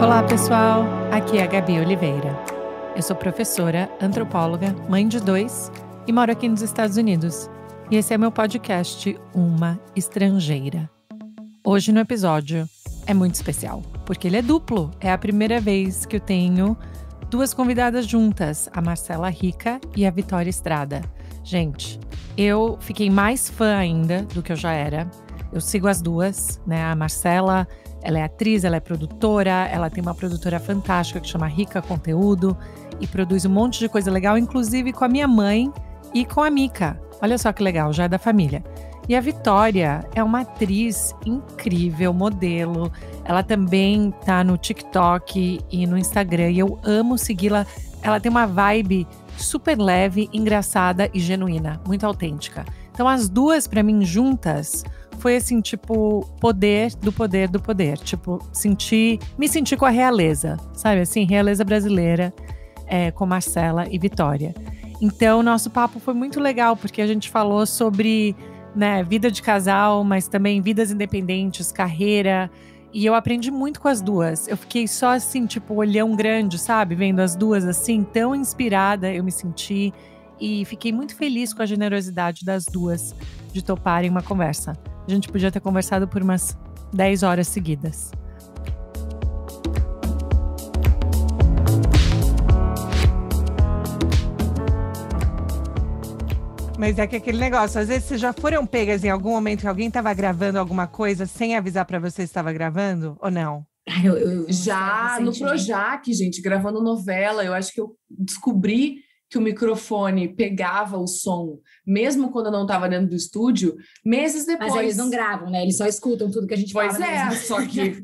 Olá, pessoal! Aqui é a Gabi Oliveira. Eu sou professora, antropóloga, mãe de 2 e moro aqui nos Estados Unidos. E esse é meu podcast, Uma Estrangeira. Hoje no episódio é muito especial, porque ele é duplo. É a primeira vez que eu tenho 2 convidadas juntas, a Marcela Rica e a Vitória Estrada. Gente, eu fiquei mais fã ainda do que eu já era. Eu sigo as duas, né? A Marcela, ela é atriz, ela é produtora, ela tem uma produtora fantástica que chama Rica Conteúdo e produz um monte de coisa legal, inclusive com a minha mãe e com a Mica. Olha só que legal, já é da família. E a Vitória é uma atriz incrível, modelo. Ela também tá no TikTok e no Instagram e eu amo segui-la. Ela tem uma vibe super leve, engraçada e genuína, muito autêntica. Então as duas, pra mim, juntas, foi assim, tipo, poder do poder do poder. Tipo, me senti com a realeza, sabe assim? Realeza brasileira, com Marcela e Vitória. Então, nosso papo foi muito legal, porque a gente falou sobre, né, vida de casal, mas também vidas independentes, carreira. E eu aprendi muito com as duas. Eu fiquei só assim, tipo, olhão grande, sabe? Vendo as duas assim, tão inspirada eu me senti. E fiquei muito feliz com a generosidade das duas de toparem uma conversa. A gente podia ter conversado por umas 10 horas seguidas. Mas é que aquele negócio, às vezes vocês já foram pegas em algum momento que alguém estava gravando alguma coisa sem avisar para você se estava gravando, ou não? Eu já no Projac, gente, gravando novela, eu acho que eu descobri que o microfone pegava o som, mesmo quando eu não estava dentro do estúdio, meses depois. Mas eles não gravam, né? Eles só escutam tudo que a gente fala. Pois é, mesmo. Só que,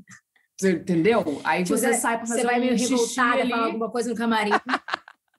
você entendeu? Aí tipo, você sai pra fazer Você vai meio revoltada, ali, falar alguma coisa no camarim.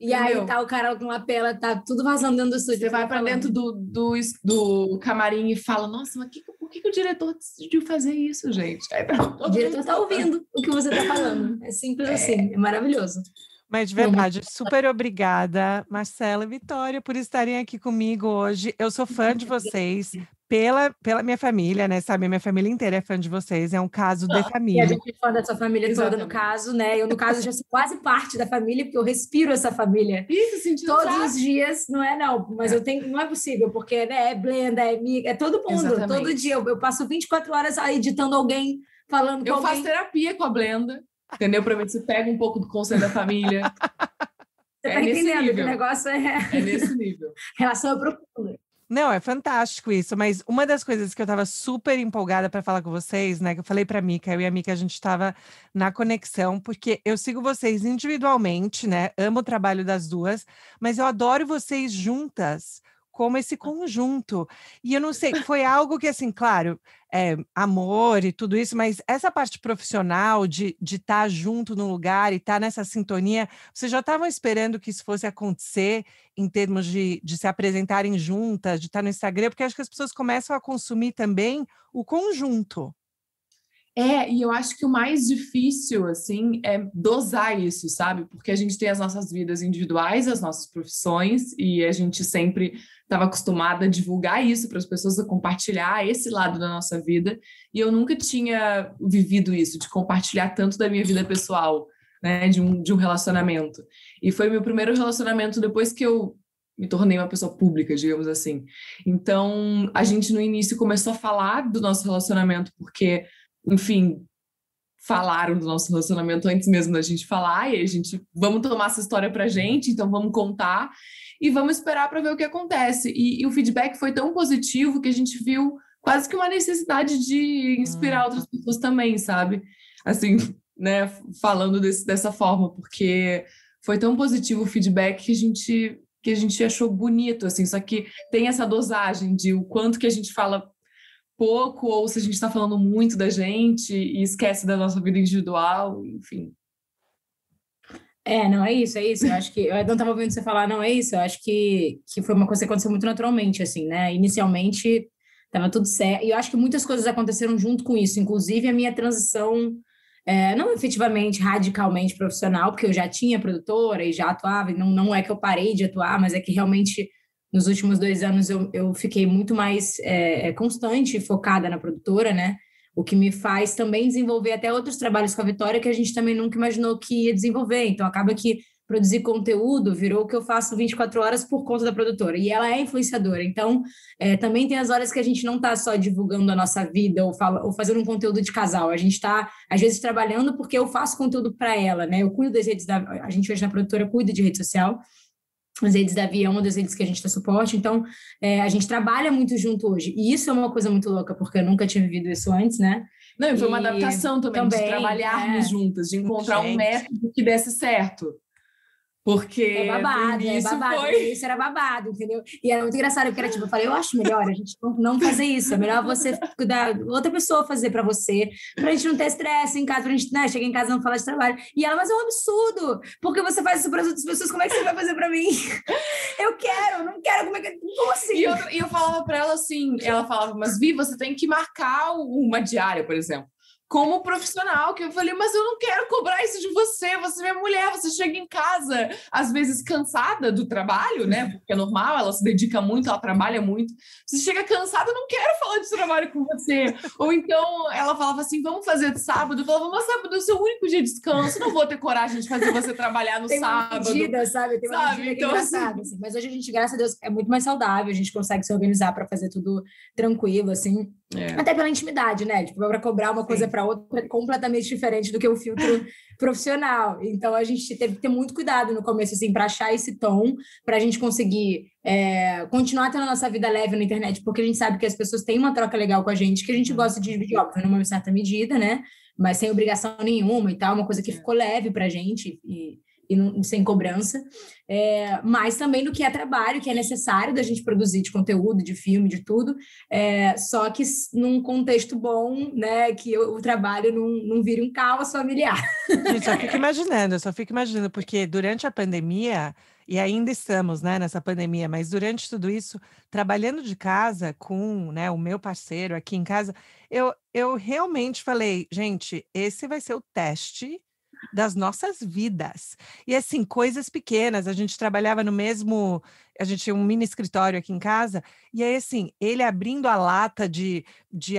E aí tá o cara com uma lapela, tá tudo vazando dentro do estúdio. Você vai pra dentro do camarim e fala, nossa, mas por que o diretor decidiu fazer isso, gente? Aí, o diretor tá ouvindo o que você tá falando. É simples assim, é maravilhoso. Mas de verdade, super obrigada, Marcela e Vitória, por estarem aqui comigo hoje. Eu sou fã de vocês pela minha família, né? Sabe, minha família inteira é fã de vocês. É um caso de família. E a gente é fã da sua família toda, no caso, né? Eu, no caso, já sou quase parte da família, porque eu respiro essa família. Isso, sentindo todos os dias, não é não, mas eu tenho, não é possível, porque né, é Blenda, é amiga, é todo mundo. Exatamente. Todo dia eu passo 24 horas editando alguém, falando com alguém. Eu faço terapia com a Blenda. Entendeu? Para ver se pega um pouco do conselho da família. Você tá entendendo que o negócio é nesse nível. Relação profunda. Não, é fantástico isso, mas uma das coisas que eu tava super empolgada para falar com vocês, né, que eu falei pra Mica, eu e a Mica, a gente tava na conexão, porque eu sigo vocês individualmente, né, amo o trabalho das duas, mas eu adoro vocês juntas, como esse conjunto. E eu não sei, foi algo que, assim, claro, amor e tudo isso, mas essa parte profissional de estar junto num lugar e estar nessa sintonia, vocês já estavam esperando que isso fosse acontecer em termos de se apresentarem juntas, de estar no Instagram, porque acho que as pessoas começam a consumir também o conjunto. E eu acho que o mais difícil, assim, é dosar isso, sabe? Porque a gente tem as nossas vidas individuais, as nossas profissões, e a gente sempre estava acostumada a divulgar isso para as pessoas, a compartilhar esse lado da nossa vida, e eu nunca tinha vivido isso, de compartilhar tanto da minha vida pessoal, né, de um relacionamento. E foi meu primeiro relacionamento depois que eu me tornei uma pessoa pública, digamos assim. Então, a gente no início começou a falar do nosso relacionamento, porque enfim, falaram do nosso relacionamento antes mesmo da gente falar, e a gente, vamos tomar essa história pra gente, então vamos contar, e vamos esperar para ver o que acontece. E o feedback foi tão positivo que a gente viu quase que uma necessidade de inspirar outras pessoas também, sabe? Assim, né, falando dessa forma, porque foi tão positivo o feedback que a gente achou bonito, assim, só que tem essa dosagem de o quanto que a gente fala pouco, ou se a gente está falando muito da gente e esquece da nossa vida individual, enfim. Não, é isso. Eu acho que, eu não estava ouvindo você falar, não, é isso, eu acho que foi uma coisa que aconteceu muito naturalmente, assim, né, inicialmente estava tudo certo, e eu acho que muitas coisas aconteceram junto com isso, inclusive a minha transição, não efetivamente, radicalmente profissional, porque eu já tinha produtora e já atuava, e não é que eu parei de atuar, mas é que realmente nos últimos 2 anos eu fiquei muito mais constante e focada na produtora, né? O que me faz também desenvolver até outros trabalhos com a Vitória que a gente também nunca imaginou que ia desenvolver. Então, acaba que produzir conteúdo virou o que eu faço 24 horas por conta da produtora. E ela é influenciadora. Então, também tem as horas que a gente não está só divulgando a nossa vida ou fazendo um conteúdo de casal. A gente está, às vezes, trabalhando porque eu faço conteúdo para ela, né? Eu cuido das redes a gente hoje na produtora cuida de rede social. As redes da Via é uma das redes que a gente dá suporte, então a gente trabalha muito junto hoje. E isso é uma coisa muito louca, porque eu nunca tinha vivido isso antes, né? Não, e foi uma adaptação também de trabalharmos juntas, de encontrar um método que desse certo. Porque é babado. Foi... No início era babado, entendeu? E era muito engraçado, porque era tipo, eu falei, eu acho melhor a gente não fazer isso, é melhor você cuidar, outra pessoa fazer pra gente não ter estresse em casa, pra gente, né, chegar em casa e não falar de trabalho. E ela, mas é um absurdo, porque você faz isso para as outras pessoas, como é que você vai fazer pra mim? Eu não quero, como assim? E eu falava pra ela assim, ela falava, mas Vi, você tem que marcar uma diária, por exemplo. Como profissional, que eu falei, mas eu não quero cobrar isso de você é minha mulher, você chega em casa, às vezes cansada do trabalho, né, porque é normal, ela se dedica muito, ela trabalha muito, você chega cansada, eu não quero falar de trabalho com você, ou então ela falava assim, vamos fazer de sábado, eu falava, mas sábado é o seu único dia de descanso, não vou ter coragem de fazer você trabalhar no sábado. Tem uma medida, sabe? Tem uma medida então, engraçada, assim. Mas hoje a gente, graças a Deus, é muito mais saudável, a gente consegue se organizar para fazer tudo tranquilo, assim, até pela intimidade, né, tipo, para cobrar uma coisa para outra é completamente diferente do que o filtro profissional. Então, a gente teve que ter muito cuidado no começo, assim, para achar esse tom, para a gente conseguir continuar tendo a nossa vida leve na internet, porque a gente sabe que as pessoas têm uma troca legal com a gente, que a gente gosta de dividir, óbvio, numa certa medida, né? Mas sem obrigação nenhuma e tal, uma coisa que ficou leve para a gente e não, sem cobrança, mas também no que é trabalho, que é necessário da gente produzir de conteúdo, de filme, de tudo, só que num contexto bom, né, que o trabalho não vire um caos familiar. Gente, só fico imaginando, porque durante a pandemia, e ainda estamos, né, nessa pandemia, mas durante tudo isso, trabalhando de casa com, né, o meu parceiro aqui em casa, eu realmente falei, gente, esse vai ser o teste das nossas vidas. E assim, coisas pequenas, a gente trabalhava a gente tinha um mini escritório aqui em casa, e aí assim, ele abrindo a lata de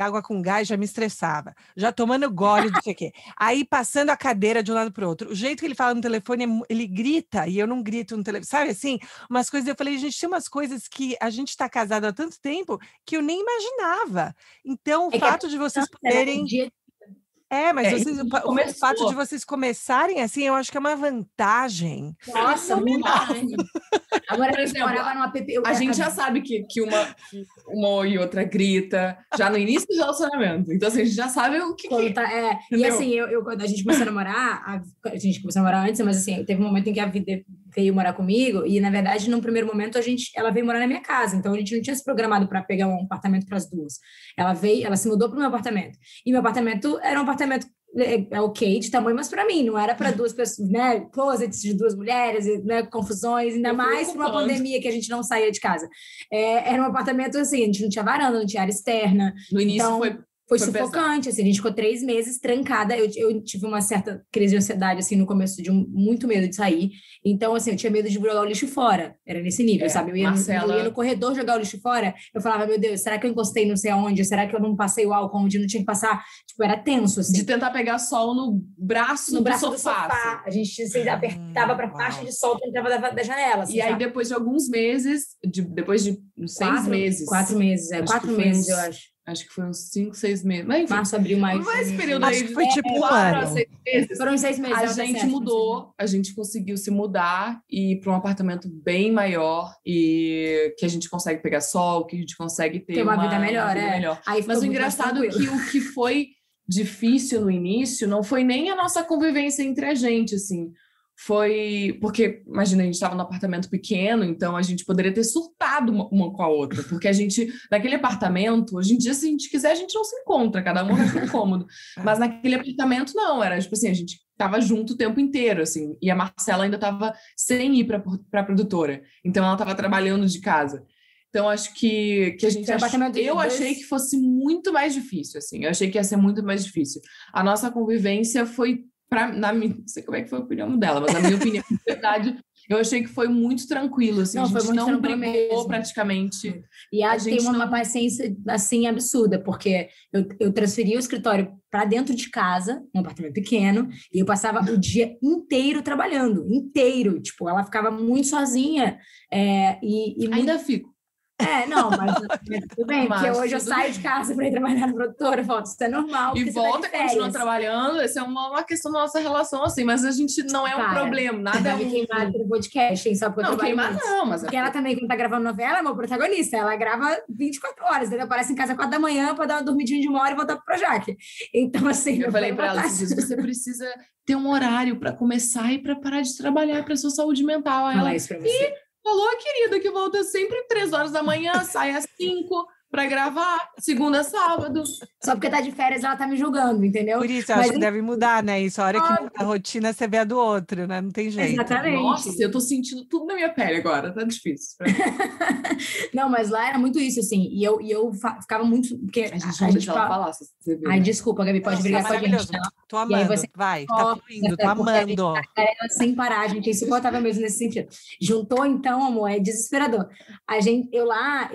água com gás já me estressava, já tomando gole de sei o quê, aí passando a cadeira de um lado para o outro, o jeito que ele fala no telefone, ele grita, e eu não grito no telefone, sabe assim, umas coisas, eu falei, gente, tem umas coisas que a gente está casado há tanto tempo, que eu nem imaginava, então o fato de vocês poderem... mas vocês, o fato de vocês começarem assim, eu acho que é uma vantagem. Nossa, muito. Agora, por exemplo, a gente já sabe que uma e outra grita já no início do relacionamento. Então, assim, a gente já sabe o que... E assim, quando a gente começou a namorar, a gente começou a namorar antes, mas assim, teve um momento em que a vida veio morar comigo e, na verdade, num primeiro momento, ela veio morar na minha casa. Então, a gente não tinha se programado para pegar um apartamento para as duas. Ela se mudou para o meu apartamento. E meu apartamento era um apartamento ok de tamanho, mas para mim, não era para duas pessoas, né? Closets de duas mulheres, né? Confusões, ainda mais para uma pandemia que a gente não saía de casa. Era um apartamento assim, a gente não tinha varanda, não tinha área externa. No início então, foi sufocante, assim, a gente ficou 3 meses trancada, eu tive uma certa crise de ansiedade, assim, no começo, de muito medo de sair, então, assim, eu tinha medo de jogar o lixo fora, era nesse nível, sabe, eu ia no corredor jogar o lixo fora, eu falava, meu Deus, será que eu encostei não sei aonde, será que eu não passei o álcool onde não tinha que passar, tipo, era tenso, assim. De tentar pegar sol no braço do sofá. Assim. A gente se apertava pra faixa de sol que entrava da janela, assim, e aí, depois de alguns meses, depois de 6 meses... 4 meses, 4 meses, eu acho. Acho que foi uns 5, 6 meses. Mas, enfim, março, abril, maio. Mas esse período aí foi tipo um ano. 6 meses. Foram 6 meses. A gente mudou, a gente conseguiu se mudar e ir para um apartamento bem maior e que a gente consegue pegar sol, que a gente consegue ter uma vida melhor. Mas o engraçado é que o que foi difícil no início não foi nem a nossa convivência entre a gente, assim. Foi porque, imagina, a gente estava num apartamento pequeno, então a gente poderia ter surtado uma com a outra, porque a gente, naquele apartamento, hoje em dia, se a gente quiser, a gente não se encontra, cada um vai ficar cômodo. Mas naquele apartamento, não, era tipo assim, a gente estava junto o tempo inteiro, assim, e a Marcela ainda estava sem ir para a produtora, então ela estava trabalhando de casa. Então, acho que a gente... Eu achei que fosse muito mais difícil, assim, eu achei que ia ser muito mais difícil. A nossa convivência foi Não sei como é que foi a opinião dela, mas a minha opinião, de verdade, eu achei que foi muito tranquilo, assim, Não, a foi gente muito não tranquilo brigou mesmo. praticamente. E a A tem gente uma não- paciência, assim, absurda, porque eu transferi o escritório para dentro de casa, um apartamento pequeno, e eu passava o dia inteiro trabalhando, inteiro. Tipo, ela ficava muito sozinha, e muito. Ainda fico, Não, mas tudo bem, porque mas hoje eu tudo saio bem. de casa para ir trabalhar na produtora, eu falo, isso é normal, E porque você tá volta de e continua férias. trabalhando, essa é uma questão da nossa relação, assim, mas a gente não é um Para, problema, você nada é vai me queimar um... aqui no podcast, hein, só porque eu Não, trabalho queimar muito. não, mas... Porque ela também, quando tá gravando novela, é uma protagonista. Ela grava 24 horas, entendeu? Aparece em casa às 4 da manhã para dar uma dormidinha de 1 hora e voltar pro Projac. Então, assim... Eu falei para ela esses dias, você precisa ter um horário para começar e para parar de trabalhar para sua saúde mental. Aí Falar ela isso para você. falou, querida, que volta sempre 3 horas da manhã, sai às 5 para gravar, segunda a sábado. Só porque tá de férias, ela tá me julgando, entendeu? Por isso, eu Mas, acho que deve mudar, né? Isso, a hora que óbvio. muda a rotina, você vê a do outro, né? Não tem jeito. Exatamente. Nossa, eu tô sentindo tudo na minha pele agora, tá difícil. Não, mas lá era muito isso, assim. E eu ficava muito... Porque A gente não deixa ela falar, se você vê. Ai, desculpa, Gabi, pode Não, brigar tá com a gente. maravilhoso. Tá? Tô E aí amando. você Vai, tá fluindo, tô porque a gente amando. tá sem parar, a gente é insuportável mesmo nesse sentido. Juntou, então, amor, é desesperador.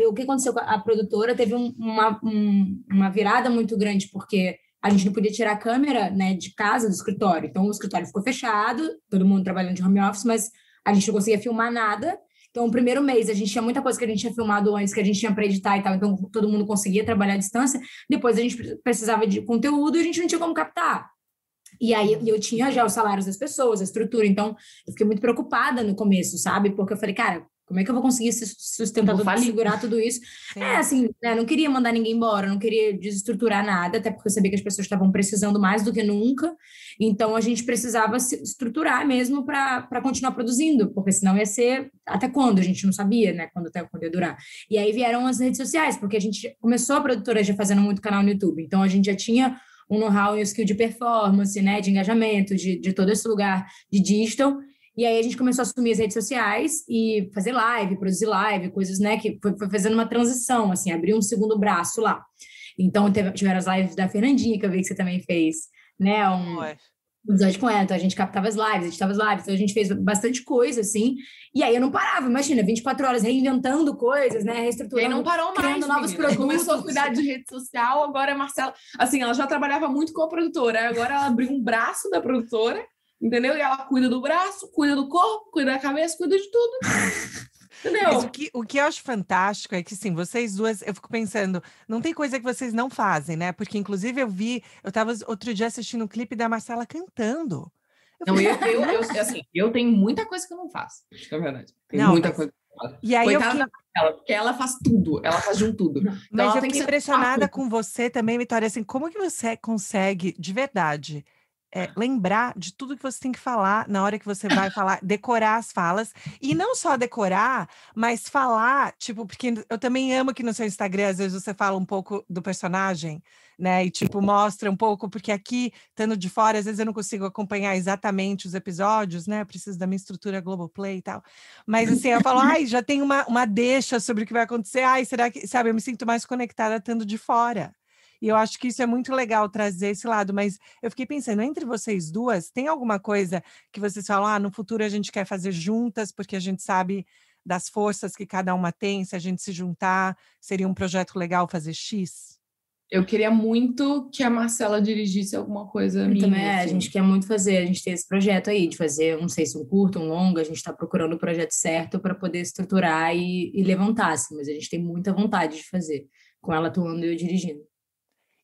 O que aconteceu com a produtora teve uma virada muito grande, porque a gente não podia tirar a câmera, né, de casa, do escritório. Então, o escritório ficou fechado, todo mundo trabalhando de home office, mas a gente não conseguia filmar nada. Então, o primeiro mês, a gente tinha muita coisa que a gente tinha filmado antes, que a gente tinha para editar e tal, então todo mundo conseguia trabalhar à distância. Depois, a gente precisava de conteúdo e a gente não tinha como captar. E aí, eu tinha já os salários das pessoas, a estrutura. Então, eu fiquei muito preocupada no começo, sabe? Porque eu falei, cara, como é que eu vou conseguir sustentar, segurar tudo isso? Sim. Assim, né, não queria mandar ninguém embora, não queria desestruturar nada, até porque eu sabia que as pessoas estavam precisando mais do que nunca. Então, a gente precisava se estruturar mesmo para continuar produzindo, porque senão ia ser até quando? A gente não sabia, né? Quando ia durar. E aí vieram as redes sociais, porque a gente começou a produtora já fazendo muito canal no YouTube. Então, a gente já tinha um know-how e um skill de performance, né? De engajamento, de todo esse lugar de digital. E aí a gente começou a assumir as redes sociais e fazer live, produzir live, coisas, né? Que foi fazendo uma transição, assim, abrir um segundo braço lá. Então, tiveram as lives da Fernandinha, que eu vi que você também fez, né? Um episódio com ela. Então, a gente captava as lives, editava as lives. Então, a gente fez bastante coisa, assim. E aí eu não parava, imagina, 24 horas reinventando coisas, né? Reestruturando, E aí não parou mais, criando novos produtos. Começou a cuidar de rede social, agora a Marcela... Assim, ela já trabalhava muito com a produtora, agora ela abriu um braço da produtora, entendeu? E ela cuida do braço, cuida do corpo, cuida da cabeça, cuida de tudo. Entendeu? Mas o que eu acho fantástico é que, sim, vocês duas, eu fico pensando, não tem coisa que vocês não fazem, né? Porque, inclusive, eu tava outro dia assistindo um clipe da Marcela cantando. Não, assim, eu tenho muita coisa que eu não faço, na verdade. Tem muita coisa que eu não faço. E aí coitada da Marcela, porque ela faz tudo, ela faz de um tudo. Então, mas eu fiquei impressionada com você também, Vitória, assim, como que você consegue, de verdade, lembrar de tudo que você tem que falar na hora que você vai falar, decorar as falas, e não só decorar, mas falar, tipo, porque eu também amo que no seu Instagram, às vezes você fala um pouco do personagem, né, e tipo, mostra um pouco, porque aqui, estando de fora, às vezes eu não consigo acompanhar exatamente os episódios, né, eu preciso da minha estrutura Globoplay e tal, mas assim, eu falo, ai, já tem uma deixa sobre o que vai acontecer, ai, será que, sabe, eu me sinto mais conectada estando de fora. E eu acho que isso é muito legal trazer esse lado, mas eu fiquei pensando, entre vocês duas, tem alguma coisa que vocês falam, no futuro a gente quer fazer juntas, porque a gente sabe das forças que cada uma tem, se a gente se juntar, seria um projeto legal fazer X? Eu queria muito que a Marcela dirigisse alguma coisa minha. Também assim. a gente quer muito fazer, a gente tem esse projeto aí, de fazer, não sei se um curto, um longo, a gente está procurando o projeto certo para poder estruturar e levantar, assim, mas a gente tem muita vontade de fazer, com ela atuando e eu dirigindo.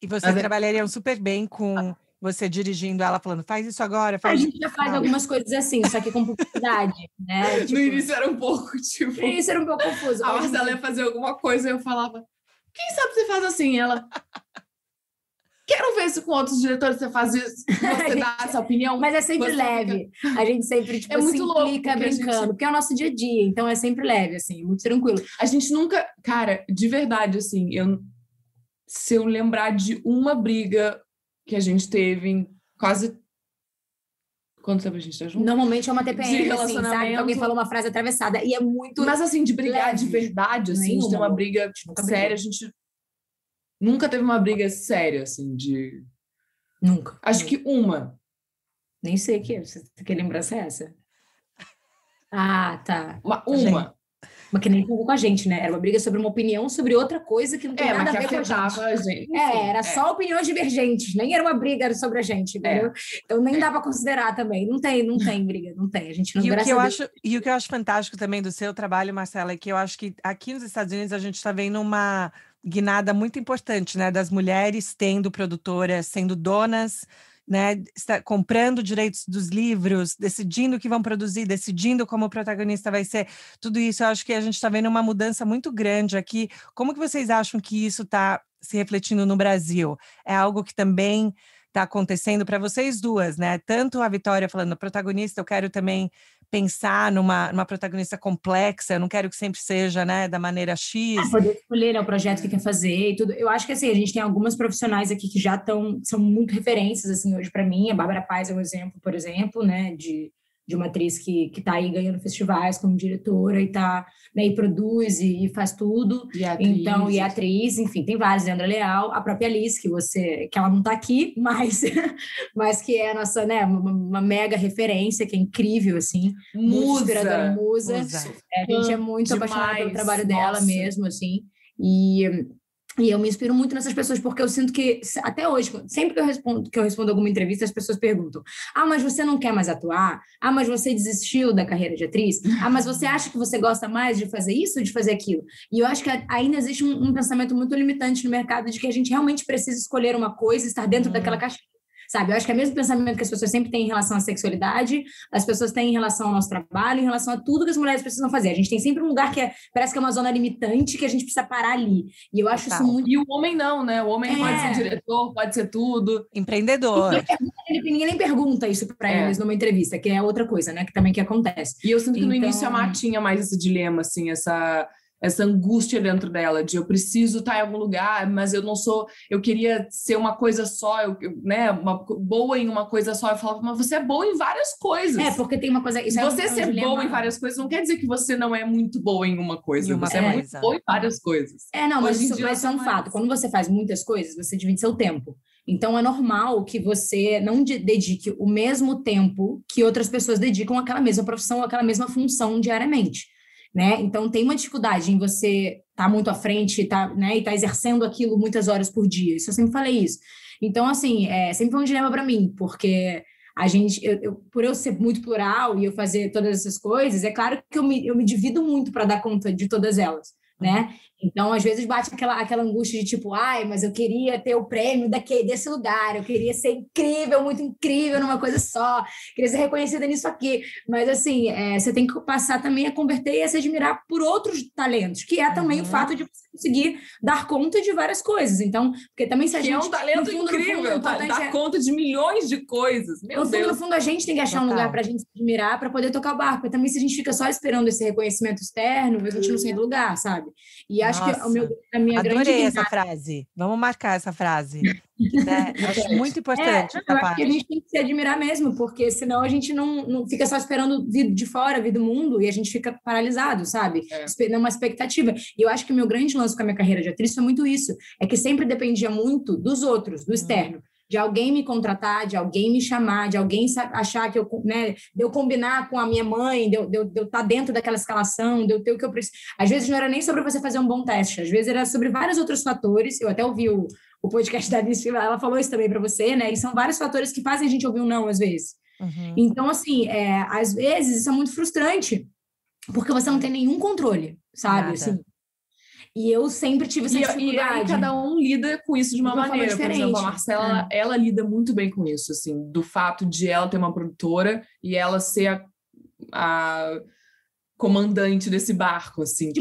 E vocês trabalhariam super bem com você dirigindo ela, falando, faz isso agora, faz A gente já faz algumas coisas assim, só que com publicidade, né? No início era um pouco, tipo... No início era um pouco confuso. A Marcela ia fazer alguma coisa e eu falava, quem sabe você faz assim? Ela... Quero ver se com outros diretores você faz isso, você dá essa opinião. Mas é sempre leve. A gente sempre, tipo, muito louco, implica brincando, porque é o nosso dia a dia, então é sempre leve, assim, muito tranquilo. A gente nunca... Cara, de verdade, assim, se eu lembrar de uma briga que a gente teve em quase... Quanto tempo a gente tá junto? Normalmente é uma TPM, assim, sabe? Que alguém falou uma frase atravessada. E é muito... Mas, assim, de brigar leve. de verdade, assim, de ter uma briga séria, a gente nunca teve uma briga séria, assim, de... Nunca. Acho que uma. Nem sei que lembrança é essa. Ah, tá. Uma. Mas que nem jogou com a gente, né? Era uma briga sobre uma opinião sobre outra coisa que não tem nada a ver com a gente. Era só opiniões divergentes, nem era uma briga sobre a gente, entendeu? Então nem dá para considerar também. Não tem briga, não tem. A gente não, e o que eu acho fantástico também do seu trabalho, Marcela, é que eu acho que aqui nos Estados Unidos a gente está vendo uma guinada muito importante, né? Das mulheres tendo produtoras, sendo donas, né, comprando direitos dos livros, decidindo o que vão produzir, decidindo como o protagonista vai ser, tudo isso eu acho que a gente está vendo uma mudança muito grande aqui. Como que vocês acham que isso está se refletindo no Brasil? É algo que também está acontecendo para vocês duas, né? Tanto a Vitória falando, protagonista, eu quero também pensar numa protagonista complexa, eu não quero que sempre seja, né, da maneira X. Poder escolher, né, o projeto que quer fazer e tudo. Eu acho que, assim, a gente tem algumas profissionais aqui que já são muito referências, assim, hoje para mim. A Bárbara Paz é um exemplo, por exemplo, né, de uma atriz que está aí ganhando festivais como diretora e tá, né, e produz e faz tudo. E a atriz, enfim, tem vários, Leandra Leal, a própria Alice, que ela não está aqui, mas que é a nossa, né, uma mega referência, que é incrível, assim. Muito inspiradora, musa. A gente é muito apaixonada pelo trabalho dela mesmo, assim. E eu me inspiro muito nessas pessoas, porque eu sinto que, até hoje, sempre que eu respondo alguma entrevista, as pessoas perguntam: ah, mas você não quer mais atuar? Ah, mas você desistiu da carreira de atriz? Ah, mas você acha que você gosta mais de fazer isso ou de fazer aquilo? E eu acho que ainda existe um pensamento muito limitante no mercado de que a gente realmente precisa escolher uma coisa e estar dentro daquela caixinha. Sabe, eu acho que é o mesmo pensamento que as pessoas sempre têm em relação à sexualidade, as pessoas têm em relação ao nosso trabalho, em relação a tudo que as mulheres precisam fazer. A gente tem sempre um lugar que parece que é uma zona limitante, que a gente precisa parar ali. E eu acho isso muito... E o homem não, né? O homem pode ser diretor, pode ser tudo. Empreendedor. Ninguém nem pergunta isso para eles numa entrevista, que é outra coisa, né? Que também que acontece. E eu sinto que no início a Má tinha mais esse dilema, assim, essa angústia dentro dela, de eu preciso estar em algum lugar, mas eu queria ser uma coisa só, né, boa em uma coisa só. Eu falava, mas você é boa em várias coisas. Porque tem uma coisa... Você ser boa em várias coisas não quer dizer que você não é muito boa em uma coisa. Você é muito boa em várias coisas. Mas isso é um fato. Quando você faz muitas coisas, você divide seu tempo. Então, é normal que você não dedique o mesmo tempo que outras pessoas dedicam àquela mesma profissão, àquela mesma função diariamente. Né? Então, tem uma dificuldade em você estar muito à frente, né, e tá exercendo aquilo muitas horas por dia. Isso eu sempre falei isso. Então, assim, sempre foi um dilema para mim, porque a gente, por eu ser muito plural e eu fazer todas essas coisas, é claro que eu me divido muito para dar conta de todas elas, né? Então, às vezes bate aquela angústia de tipo, ai, mas eu queria ter o prêmio desse lugar, eu queria ser incrível, muito incrível numa coisa só, queria ser reconhecida nisso aqui. Mas, assim, você tem que passar também a converter e a se admirar por outros talentos, que é também o fato de você conseguir dar conta de várias coisas. Então, porque também se a gente... é um talento incrível, dar conta de milhões de coisas. No fundo, a gente tem que achar um lugar para a gente se admirar, para poder tocar o barco. Porque também se a gente fica só esperando esse reconhecimento externo, a gente não sai do lugar, sabe? E acho que a minha adorei essa frase. Vamos marcar essa frase. Né? Eu acho muito importante essa parte. Acho que a gente tem que se admirar mesmo, porque senão a gente não fica só esperando vir de fora, vir do mundo, e a gente fica paralisado, sabe? Uma expectativa. E eu acho que o meu grande lance com a minha carreira de atriz foi muito isso. É que sempre dependia muito dos outros, do externo. De alguém me contratar, de alguém me chamar, de alguém achar que né, de eu combinar com a minha mãe, de eu estar dentro daquela escalação, de eu ter o que eu preciso. Às vezes não era nem sobre você fazer um bom teste, às vezes era sobre vários outros fatores. Eu até ouvi o podcast da Alice, ela falou isso também para você, né? E são vários fatores que fazem a gente ouvir um não, às vezes. Então, assim, às vezes isso é muito frustrante, porque você não tem nenhum controle, sabe? Assim, e eu sempre tive essa dificuldade. E aí cada um lida com isso de uma maneira. Por exemplo, a Marcela, ela lida muito bem com isso, assim, do fato de ela ter uma produtora e ela ser a comandante desse barco, assim, que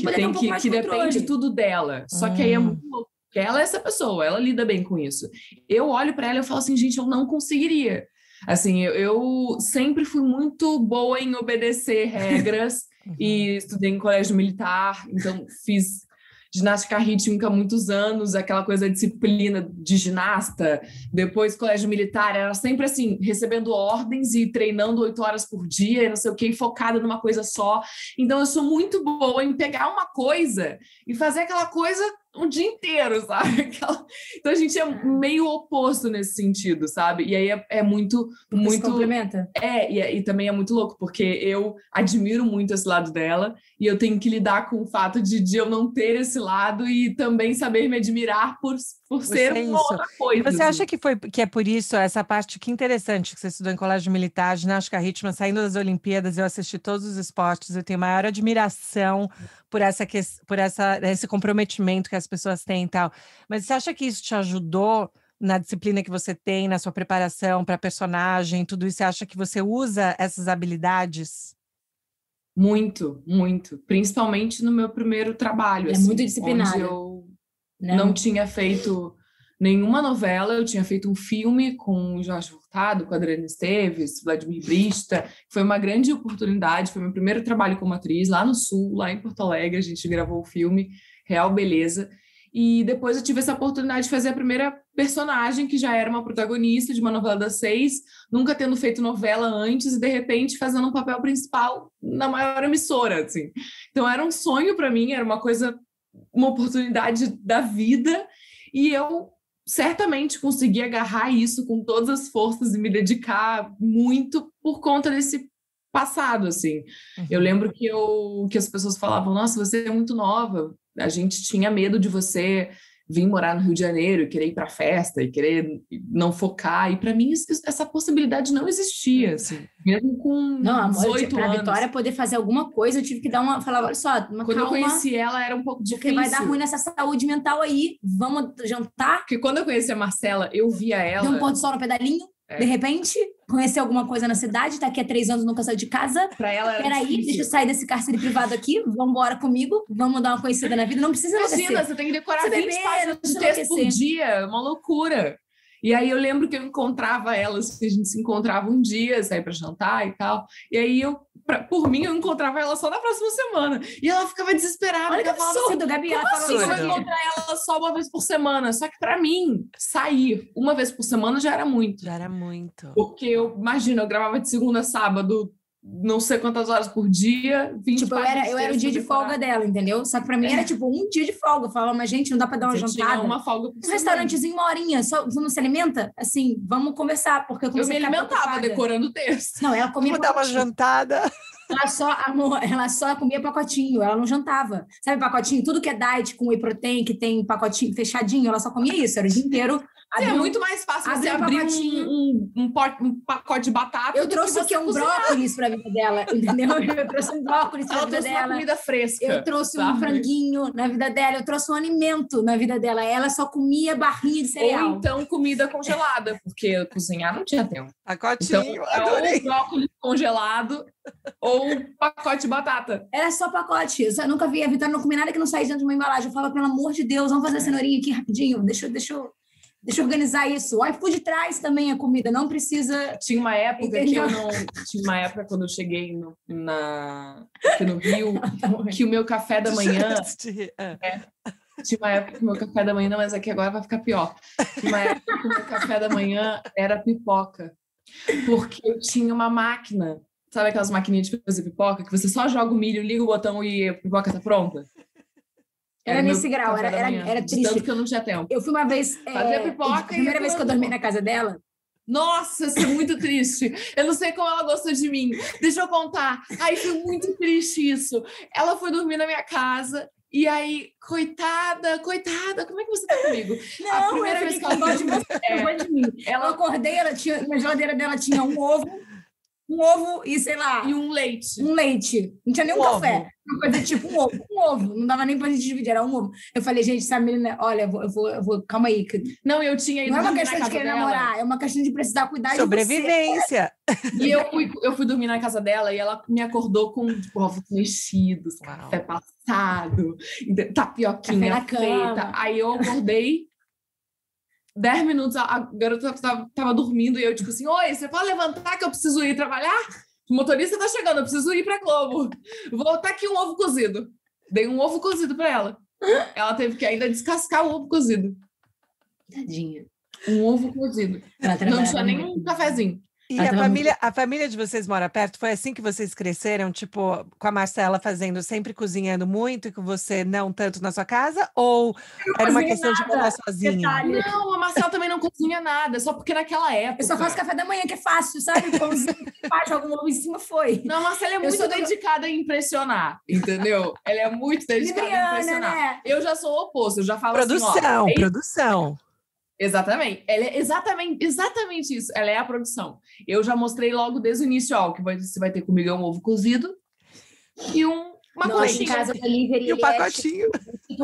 depende tudo dela. Só que aí é muito louco, porque ela é essa pessoa, ela lida bem com isso. Eu olho para ela e falo assim, gente, eu não conseguiria. Assim, eu sempre fui muito boa em obedecer regras e estudei em colégio militar, então fiz ginástica rítmica há muitos anos, aquela coisa da disciplina de ginasta, depois colégio militar, era sempre assim, recebendo ordens e treinando 8 horas por dia, e não sei o que, focada numa coisa só. Então eu sou muito boa em pegar uma coisa e fazer aquela coisa um dia inteiro, sabe? Então a gente é meio oposto nesse sentido, sabe? E aí é muito... Se complementa. E também é muito louco, porque eu admiro muito esse lado dela e eu tenho que lidar com o fato de eu não ter esse lado e também saber me admirar por ser uma outra coisa. E você acha que é por isso, essa parte que interessante, que você estudou em colégio militar, ginástica rítmica, saindo das Olimpíadas, eu assisti todos os esportes, eu tenho maior admiração por esse comprometimento que as pessoas têm e tal. Mas você acha que isso te ajudou na disciplina que você tem, na sua preparação para personagem, tudo isso? Você acha que você usa essas habilidades? Muito, muito. Principalmente no meu primeiro trabalho. É muito disciplinada. Onde eu não tinha feito nenhuma novela, eu tinha feito um filme com o Jorge Furtado, com a Adriana Esteves, Vladimir Brista. Foi uma grande oportunidade, foi meu primeiro trabalho como atriz lá no Sul, lá em Porto Alegre. A gente gravou o filme Real Beleza. E depois eu tive essa oportunidade de fazer a primeira personagem, que já era uma protagonista de uma novela das 6, nunca tendo feito novela antes e, de repente, fazendo um papel principal na maior emissora, assim. Então, era um sonho para mim, era uma oportunidade da vida, e eu certamente consegui agarrar isso com todas as forças e me dedicar muito por conta desse passado, assim. Eu lembro que as pessoas falavam, nossa, você é muito nova, a gente tinha medo de você vir morar no Rio de Janeiro e querer ir para festa e querer não focar, e para mim essa possibilidade não existia, assim, mesmo com 18 pra anos. Vitória poder fazer alguma coisa, eu tive que falar, olha só, Quando calma, eu conheci ela era um pouco difícil. Porque vai dar ruim nessa saúde mental aí, vamos jantar? Porque quando eu conheci a Marcela, eu via ela... Deu um pôr do sol no pedalinho, de repente, conhecer alguma coisa na cidade, tá aqui há 3 anos, nunca saiu de casa. Pra ela era Peraí, difícil. deixa eu sair desse cárcere privado aqui, vamos embora comigo, vamos dar uma conhecida na vida, não precisa enlouquecer. Imagina, você tem que decorar Você 20 páginas de texto por dia, uma loucura. E aí eu lembro que eu encontrava ela, assim, a gente se encontrava um dia, saía para jantar e tal. E aí por mim, eu encontrava ela só na próxima semana. E ela ficava desesperada. Olha que absurdo, Gabi. Ela falou assim, eu vou encontrar ela só uma vez por semana. Só que para mim, sair uma vez por semana já era muito. Já era muito. Porque eu gravava de segunda a sábado, não sei quantas horas por dia, 20 Tipo, eu era o dia de folga dela, entendeu? Só que pra mim era tipo um dia de folga. Eu falava, mas gente, não dá pra dar uma jantada? Uma folga por um restaurantezinho, uma horinha, só você não se alimenta? Assim, vamos conversar, porque eu comecei a me alimentava decorando o texto. Não, ela comia. Vamos dar uma jantada. Ela só comia pacotinho, ela não jantava. Sabe pacotinho? Tudo que é diet com whey protein, que tem pacotinho fechadinho, ela só comia isso, era o dia inteiro. É muito mais fácil você abrir um pacote de batata. Eu trouxe aqui um brócolis para a vida dela, entendeu? Eu trouxe um brócolis para a vida dela. Ela trouxe uma comida fresca. Eu trouxe um franguinho na vida dela, eu trouxe um alimento na vida dela. Ela só comia barrinha de cereal. Ou então comida congelada, porque cozinhar não tinha tempo. Pacotinho, então, ou brócolis congelado ou pacote de batata. Era só pacote. Eu nunca vi a Vitória não comer nada que não saísse dentro de uma embalagem. Eu falava, pelo amor de Deus, vamos fazer cenourinha aqui rapidinho. Deixa eu organizar isso. O iFood traz também a comida, não precisa... Tinha uma época Tinha uma época quando eu cheguei aqui no Rio, que o meu café da manhã... Tinha uma época que o meu café da manhã... Não, mas aqui agora vai ficar pior. Tinha uma época que o meu café da manhã era pipoca. Porque eu tinha uma máquina... Sabe aquelas maquininhas de fazer pipoca? Que você só joga o milho, liga o botão e a pipoca tá pronta? Era nesse grau, era triste. Tanto que eu não tinha tempo. Eu fui uma vez... Fazia pipoca. A primeira vez que eu dormi na casa dela... Nossa, isso é muito triste. Eu não sei como ela gostou de mim. Deixa eu contar. Aí foi muito triste isso. Ela foi dormir na minha casa... E aí, coitada, como é que você tá comigo? Não, a primeira vez que ela gosta de você, gosta de mim. Eu acordei, na geladeira dela tinha um ovo e, sei lá... E um leite. Um leite. Não tinha nem um café. Uma coisa tipo um ovo. Não dava nem pra gente dividir, era um ovo. Eu falei, gente, essa menina... Olha, eu vou calma aí. Não, eu tinha ido. Não é uma questão de querer namorar, é uma questão de precisar cuidar sobrevivência. de você. E eu fui dormir na casa dela e ela me acordou com tipo, ovos mexidos, café passado, tapioquinha feita. Aí eu acordei... 10 minutos, a garota tava dormindo e eu, tipo assim, oi, você pode levantar que eu preciso ir trabalhar? O motorista tá chegando, eu preciso ir pra Globo. Vou botar aqui um ovo cozido. Dei um ovo cozido pra ela. Ela teve que ainda descascar o ovo cozido. Tadinha. Um ovo cozido. Não tinha nem um cafezinho. E a família de vocês mora perto? Foi assim que vocês cresceram? Tipo, com a Marcela sempre cozinhando muito e com você não tanto na sua casa? Ou era uma questão de morar sozinha? Não, a Marcela também não cozinha nada, só porque naquela época... Eu só faço café da manhã, que é fácil, sabe? Pãozinho, joga um ovo em cima, foi. Não, a Marcela é muito dedicada a impressionar, entendeu? Ela é muito dedicada a impressionar. Né? Eu já sou o oposto, eu já falo assim, produção. Exatamente. Ela é exatamente isso. Ela é a produção. Eu já mostrei logo desde o início, ó, que você vai ter comigo um ovo cozido e uma coxinha. Em casa, delivery, e um pacotinho.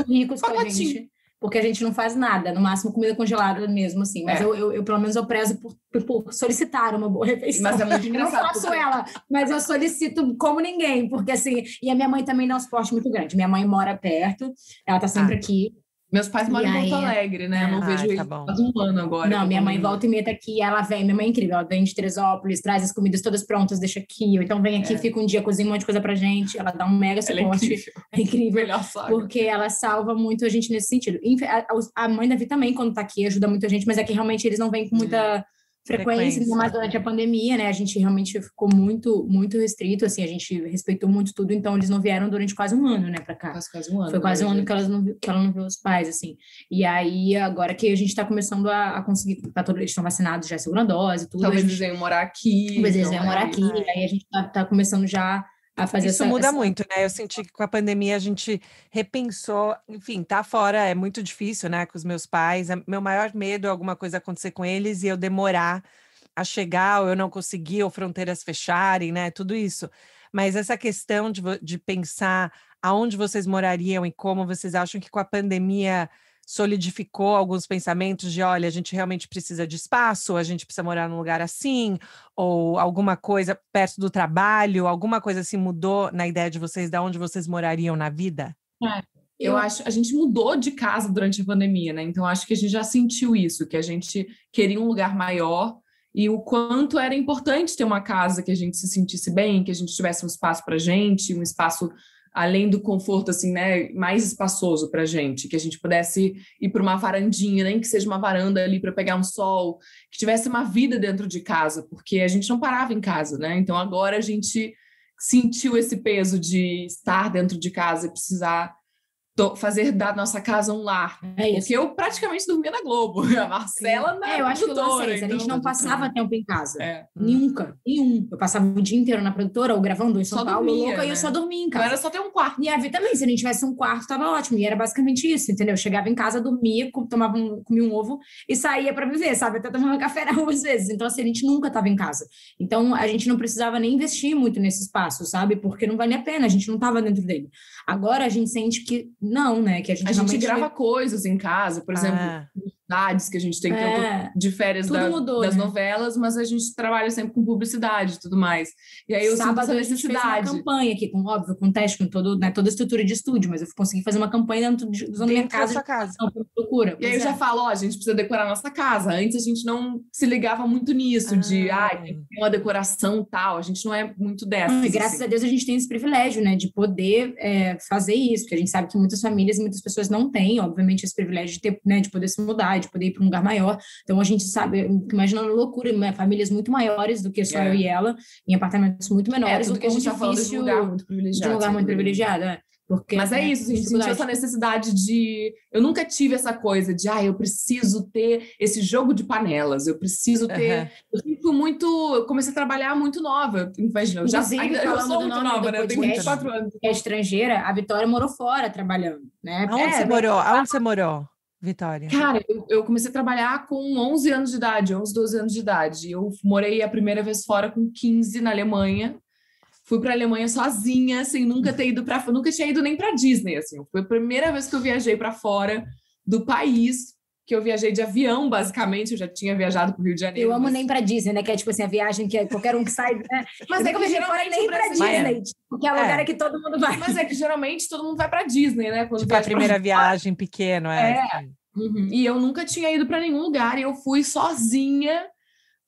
Ricos com a gente. Porque a gente não faz nada, no máximo comida congelada mesmo, assim. Mas eu pelo menos, eu prezo por solicitar uma boa refeição. Mas é muito engraçado. Eu não faço ela, mas eu solicito como ninguém. Porque assim, e a minha mãe também dá um suporte muito grande. Minha mãe mora perto, ela tá sempre aqui. Meus pais moram em Porto Alegre, né? Eu não vejo eles faz um ano agora. Não, minha mãe volta e meia tá aqui, ela vem, minha mãe é incrível, ela vem de Teresópolis, traz as comidas todas prontas, deixa aqui, ou então vem aqui, fica um dia, cozinha um monte de coisa pra gente, ela dá um mega suporte. É incrível. Melhor saga. Porque ela salva muito a gente nesse sentido. A mãe da Vi também, quando tá aqui, ajuda muito a gente, mas é que realmente eles não vêm com muita frequência, ainda mais durante a pandemia, né? A gente realmente ficou muito, muito restrito, assim, a gente respeitou muito tudo, então eles não vieram durante quase um ano, né, pra cá. Quase um ano. Foi quase um ano que ela não viu os pais, assim. E aí, agora que a gente tá começando a conseguir, eles estão vacinados já, a segunda dose, tudo. Talvez eles venham morar aqui. Talvez eles venham morar aqui, e aí a gente tá começando já a fazer isso muda muito, né? Eu senti que com a pandemia a gente repensou, enfim, tá fora é muito difícil, né? Com os meus pais, meu maior medo é alguma coisa acontecer com eles e eu demorar a chegar, ou eu não conseguir, ou fronteiras fecharem, né? Tudo isso. Mas essa questão de pensar aonde vocês morariam e como vocês acham que com a pandemia solidificou alguns pensamentos de, olha, a gente realmente precisa de espaço, a gente precisa morar num lugar assim, ou alguma coisa perto do trabalho, alguma coisa assim mudou na ideia de vocês, de onde vocês morariam na vida? Eu acho, a gente mudou de casa durante a pandemia, né? Então acho que a gente já sentiu isso, que a gente queria um lugar maior e o quanto era importante ter uma casa que a gente se sentisse bem, que a gente tivesse um espaço pra gente, um espaço além do conforto, assim, né, mais espaçoso pra gente, que a gente pudesse ir para uma varandinha, nem que seja uma varanda ali para pegar um sol, que tivesse uma vida dentro de casa, porque a gente não parava em casa, né? Então agora a gente sentiu esse peso de estar dentro de casa e precisar fazer da nossa casa um lar. Porque eu praticamente dormia na Globo. A Marcela na eu acho que a gente não passava tempo em casa. Nunca. Nenhum. Eu passava o dia inteiro na produtora ou gravando em São Paulo, louca, né? E eu só dormia em casa. Não era só ter um quarto. E a Vi também, se a gente tivesse um quarto, tava ótimo. E era basicamente isso, entendeu? Eu chegava em casa, dormia, comia um ovo e saía para viver, sabe? Até tomava café na rua às vezes. Então, assim, a gente nunca tava em casa. Então, a gente não precisava nem investir muito nesse espaço, sabe? Porque não valia a pena, a gente não tava dentro dele. Agora, a gente sente que não, né? Que a gente grava coisas em casa, por exemplo, publicidades que a gente tem tempo de férias das novelas, mas a gente trabalha sempre com publicidade e tudo mais. E aí eu sinto essa necessidade. A gente fez uma campanha aqui, com teste, com toda a estrutura de estúdio, mas eu consegui fazer uma campanha dentro da minha casa. Procura. E aí eu já falo, a gente precisa decorar a nossa casa. Antes a gente não se ligava muito nisso, tem uma decoração tal, a gente não é muito dessa. E graças a Deus a gente tem esse privilégio, né, de poder fazer isso, porque a gente sabe que muitas famílias e muitas pessoas não têm, obviamente, esse privilégio de ter, né, de poder se mudar, de poder ir para um lugar maior. Então a gente sabe, imaginando loucura, né, famílias muito maiores do que só eu e ela, em apartamentos muito menores, do que a gente está falando de um lugar muito privilegiado. De um lugar muito privilegiado, Porque, mas é isso, a gente sentiu essa necessidade de... Eu nunca tive essa coisa de, eu preciso ter esse jogo de panelas, eu preciso ter... Eu sempre fui muito... Eu comecei a trabalhar muito nova. Imagina, eu sou muito nova, né? Eu tenho 24 anos. É estrangeira, a Vitória morou fora trabalhando, né? Aonde você morou, Vitória? Cara, eu comecei a trabalhar com 11 anos de idade, 11, 12 anos de idade. Eu morei a primeira vez fora com 15 na Alemanha. Fui para a Alemanha sozinha, sem nunca ter ido para... Nunca tinha ido nem para Disney, assim. Foi a primeira vez que eu viajei para fora do país, que eu viajei de avião, basicamente. Eu já tinha viajado para o Rio de Janeiro. Eu amo nem para Disney, né? Que é tipo assim, a viagem que qualquer um que sai... Né? Mas é que geralmente nem para Disney, porque é o lugar que todo mundo vai. Mas é que geralmente todo mundo vai para Disney, né? Quando tipo a primeira viagem pequena, E eu nunca tinha ido para nenhum lugar, e eu fui sozinha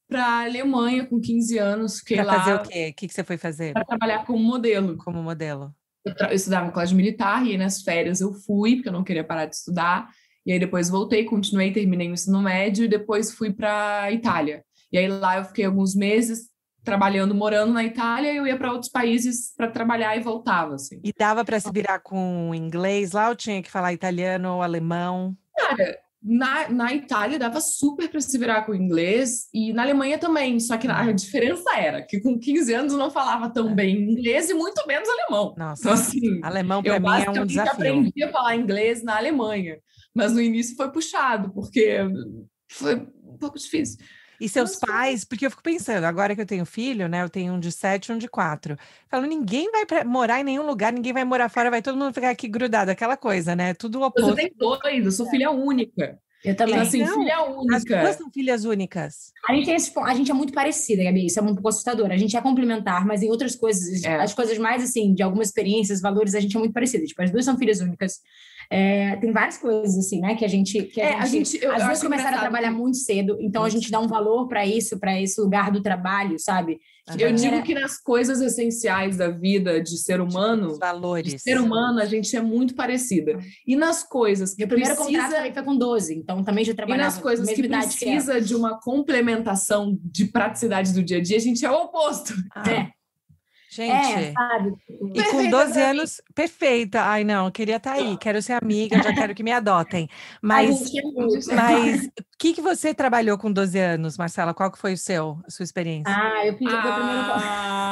para a Alemanha com 15 anos. Fiquei lá. Fazer o quê? O que você foi fazer? Para trabalhar como modelo. Como modelo. Eu estudava no colégio militar e aí nas férias eu fui, porque eu não queria parar de estudar. E aí depois voltei, continuei, terminei o ensino médio e depois fui para Itália. E aí lá eu fiquei alguns meses trabalhando, morando na Itália, e eu ia para outros países para trabalhar e voltava, assim. E dava para se virar com inglês lá ou tinha que falar italiano ou alemão? Cara, na Itália dava super para se virar com o inglês e na Alemanha também, só que a diferença era que com 15 anos eu não falava tão bem inglês e muito menos alemão. Nossa, então, assim, alemão para mim é um desafio. Eu aprendi a falar inglês na Alemanha, mas no início foi puxado, porque foi um pouco difícil. E seus pais, porque eu fico pensando, agora que eu tenho filho, né? Eu tenho um de 7 e um de 4. Falo, ninguém vai morar em nenhum lugar, ninguém vai morar fora, vai todo mundo ficar aqui grudado, aquela coisa, né? Tudo oposto. Você tem dois, eu sou filha única. Eu também. Então, assim, Não, filha única. As duas são filhas únicas. A gente tem a gente é muito parecida, Gabi, isso é um pouco assustador. A gente é complementar, mas em outras coisas, as coisas mais, assim, de algumas experiências, valores, a gente é muito parecida. Tipo, as duas são filhas únicas. Tem várias coisas, assim, né, que a gente as duas começaram a trabalhar muito cedo, então a gente dá um valor para isso, para esse lugar do trabalho, sabe? Eu digo que nas coisas essenciais da vida de ser humano, os valores. De ser humano, a gente é muito parecida. E nas coisas que meu primeiro contrato também foi com 12, então também já trabalhava. E nas coisas que precisa de uma complementação de praticidade do dia a dia, a gente é o oposto. Gente, sabe? E com 12 anos, perfeita. Ai, não, queria estar aí, quero ser amiga, já quero que me adotem. Mas o que você trabalhou com 12 anos, Marcela? Qual que foi a sua experiência? Eu fiz o primeiro...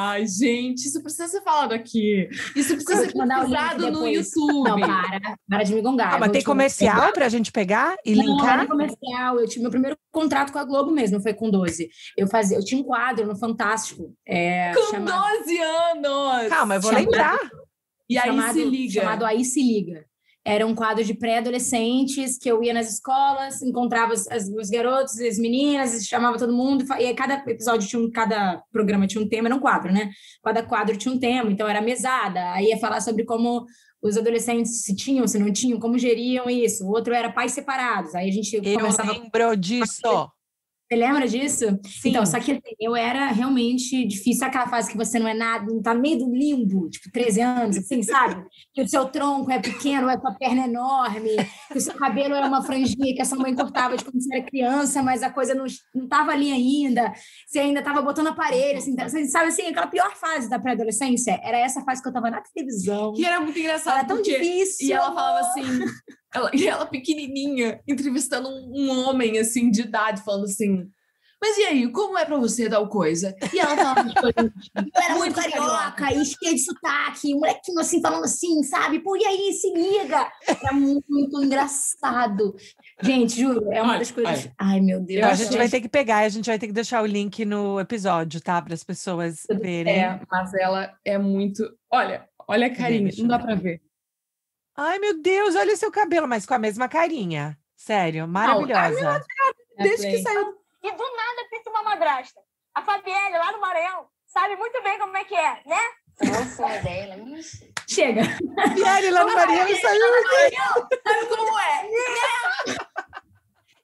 Ai, gente, isso precisa ser falado aqui. Isso precisa ser pesquisado no YouTube. Não, para de me gongar. Mas tem comercial pra gente pegar e linkar? Não, comercial. Eu tive meu primeiro contrato com a Globo mesmo, foi com 12. Eu tinha um quadro no Fantástico. Com 12 anos! Calma, eu vou lembrar. E aí se liga. Chamado Aí Se Liga. Era um quadro de pré-adolescentes que eu ia nas escolas, encontrava os garotos e as meninas, chamava todo mundo, e aí cada episódio cada programa tinha um tema, era um quadro, né? Cada quadro tinha um tema, então era mesada, aí ia falar sobre como os adolescentes se tinham, se não tinham, como geriam isso. O outro era pais separados, aí a gente começava... Eu lembro disso. Você lembra disso? Sim. Então, só que assim, eu era realmente difícil. Sabe aquela fase que você não é nada, não tá no meio do limbo, tipo 13 anos, assim, sabe? Que o seu tronco é pequeno, a tua perna é enorme, que o seu cabelo é uma franjinha que a sua mãe cortava de quando você era criança, mas a coisa não tava ali ainda, você ainda tava botando aparelho, assim, sabe assim, aquela pior fase da pré-adolescência, era essa fase que eu tava na televisão. E era muito engraçado. Era tão difícil. E ela falava assim... Ela pequenininha, entrevistando um homem, assim, de idade, falando assim... Mas e aí, como é pra você tal coisa? E ela falava de coisas... Eu era muito carioca e cheia de sotaque, um molequinho assim, falando assim, sabe? Pô, e aí, se liga! Era muito engraçado. Gente, juro, é uma das coisas... Ai, meu Deus. A gente vai ter que pegar, a gente vai ter que deixar o link no episódio, tá? Para as pessoas verem. Mas ela é muito... Olha a carinha, não dá pra ver. Ai, meu Deus, olha o seu cabelo, mas com a mesma carinha. Sério, maravilhosa. Desde que saiu. E do nada pinta uma madrasta. A Fabielle, lá no Maranhão, sabe muito bem como é que é, né? Nossa, dela. Chega. Fabielle, lá no Maranhão, saiu aqui. Sabe como é?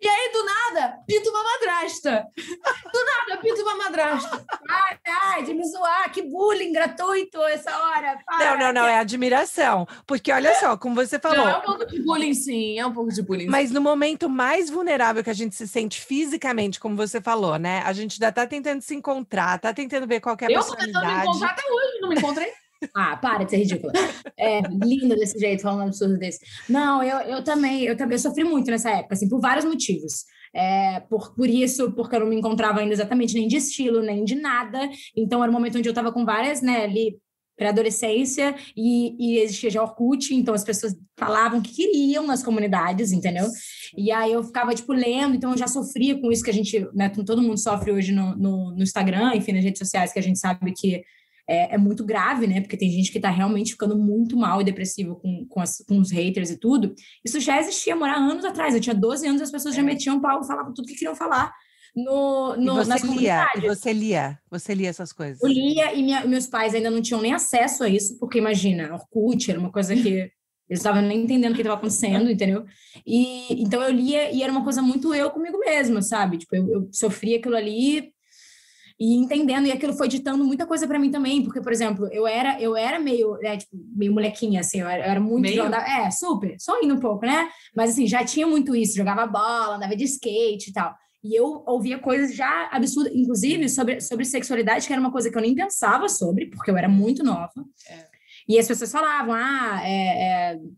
E aí, do nada, pinta uma madrasta. Do nada, pinta uma madrasta. Ai, de me zoar, que bullying gratuito essa hora. Para. Não, é admiração. Porque, olha só, como você falou... Não, é um pouco de bullying, sim, é um pouco de bullying. Mas no momento mais vulnerável que a gente se sente fisicamente, como você falou, né? A gente ainda tá tentando se encontrar, tá tentando ver qual é a personalidade. Eu tô tentando me encontrar até hoje, não me encontrei. Para de ser ridícula. Linda desse jeito, falando um absurdo desse. Não, eu também sofri muito nessa época, assim, por vários motivos. Por isso, porque eu não me encontrava ainda exatamente nem de estilo, nem de nada. Então, era um momento onde eu estava com várias, né, ali, pré-adolescência, e existia já Orkut, então as pessoas falavam o que queriam nas comunidades, entendeu? E aí eu ficava, tipo, lendo, então eu já sofria com isso que a gente, né, todo mundo sofre hoje no Instagram, enfim, nas redes sociais, que a gente sabe que é muito grave, né? Porque tem gente que tá realmente ficando muito mal e depressivo com os haters e tudo. Isso já existia, morar anos atrás. Eu tinha 12 anos e as pessoas já metiam pau e falavam tudo que queriam falar nas comunidades. Você lia essas coisas? Eu lia e meus pais ainda não tinham nem acesso a isso, porque imagina, Orkut era uma coisa que eles estavam nem entendendo o que estava acontecendo, entendeu? E então eu lia e era uma coisa muito eu comigo mesma, sabe? Tipo, eu sofria aquilo ali e entendendo, e aquilo foi ditando muita coisa para mim também, porque, por exemplo, eu era meio, tipo, meio molequinha, assim, eu era muito... super, só indo um pouco, né? Mas, assim, já tinha muito isso, jogava bola, andava de skate e tal. E eu ouvia coisas já absurdas, inclusive sobre sexualidade, que era uma coisa que eu nem pensava sobre, porque eu era muito nova. E as pessoas falavam,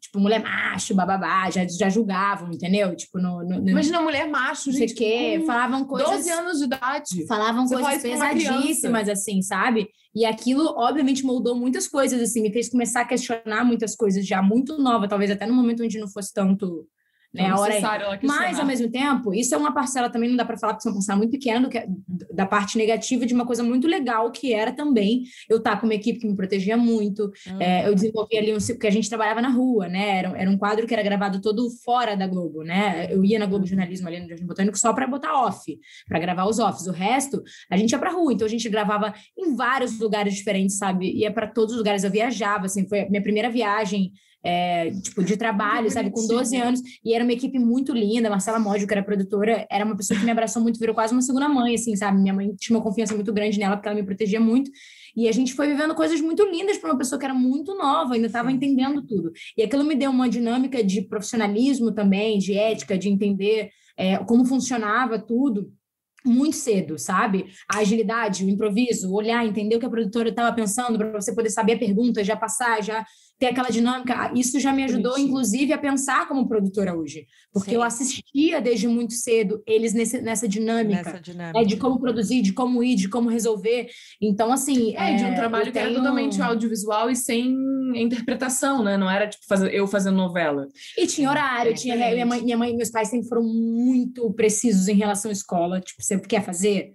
tipo, mulher macho, bababá, já julgavam, entendeu? Tipo, Imagina mulher macho, não sei gente, o quê, falavam coisas... 12 anos de idade. Falavam coisas pesadíssimas, assim, sabe? E aquilo, obviamente, moldou muitas coisas, assim, me fez começar a questionar muitas coisas já muito nova, talvez até no momento onde não fosse tanto... Né, a hora mas, ao mesmo tempo, isso é uma parcela também, não dá para falar, porque é uma parcela muito pequena da parte negativa de uma coisa muito legal, que era também eu estar com uma equipe que me protegia muito. Eu desenvolvi ali porque a gente trabalhava na rua, né? Era um quadro que era gravado todo fora da Globo, né? Eu ia na Globo Jornalismo ali no Jardim Botânico só para botar off, para gravar os offs. O resto, a gente ia para rua, então a gente gravava em vários lugares diferentes, sabe? Ia para todos os lugares, eu viajava, assim, foi a minha primeira viagem. Tipo, de trabalho, sabe, com 12 anos, e era uma equipe muito linda. Marcela Moggio, que era produtora, era uma pessoa que me abraçou muito, virou quase uma segunda mãe, assim, sabe, minha mãe tinha uma confiança muito grande nela, porque ela me protegia muito, e a gente foi vivendo coisas muito lindas para uma pessoa que era muito nova, ainda estava entendendo tudo, e aquilo me deu uma dinâmica de profissionalismo também, de ética, de entender como funcionava tudo, muito cedo, sabe? A agilidade, o improviso, o olhar, entender o que a produtora estava pensando, para você poder saber a pergunta, já passar, já ter aquela dinâmica. Isso já me ajudou, inclusive, a pensar como produtora hoje. Porque eu assistia desde muito cedo eles nessa dinâmica. De como produzir, de como ir, de como resolver. Então, assim... de um trabalho que era totalmente audiovisual e sem interpretação, né? Não era, tipo, eu fazendo novela. E tinha horário, minha mãe e meus pais sempre foram muito precisos em relação à escola. Tipo, você quer fazer...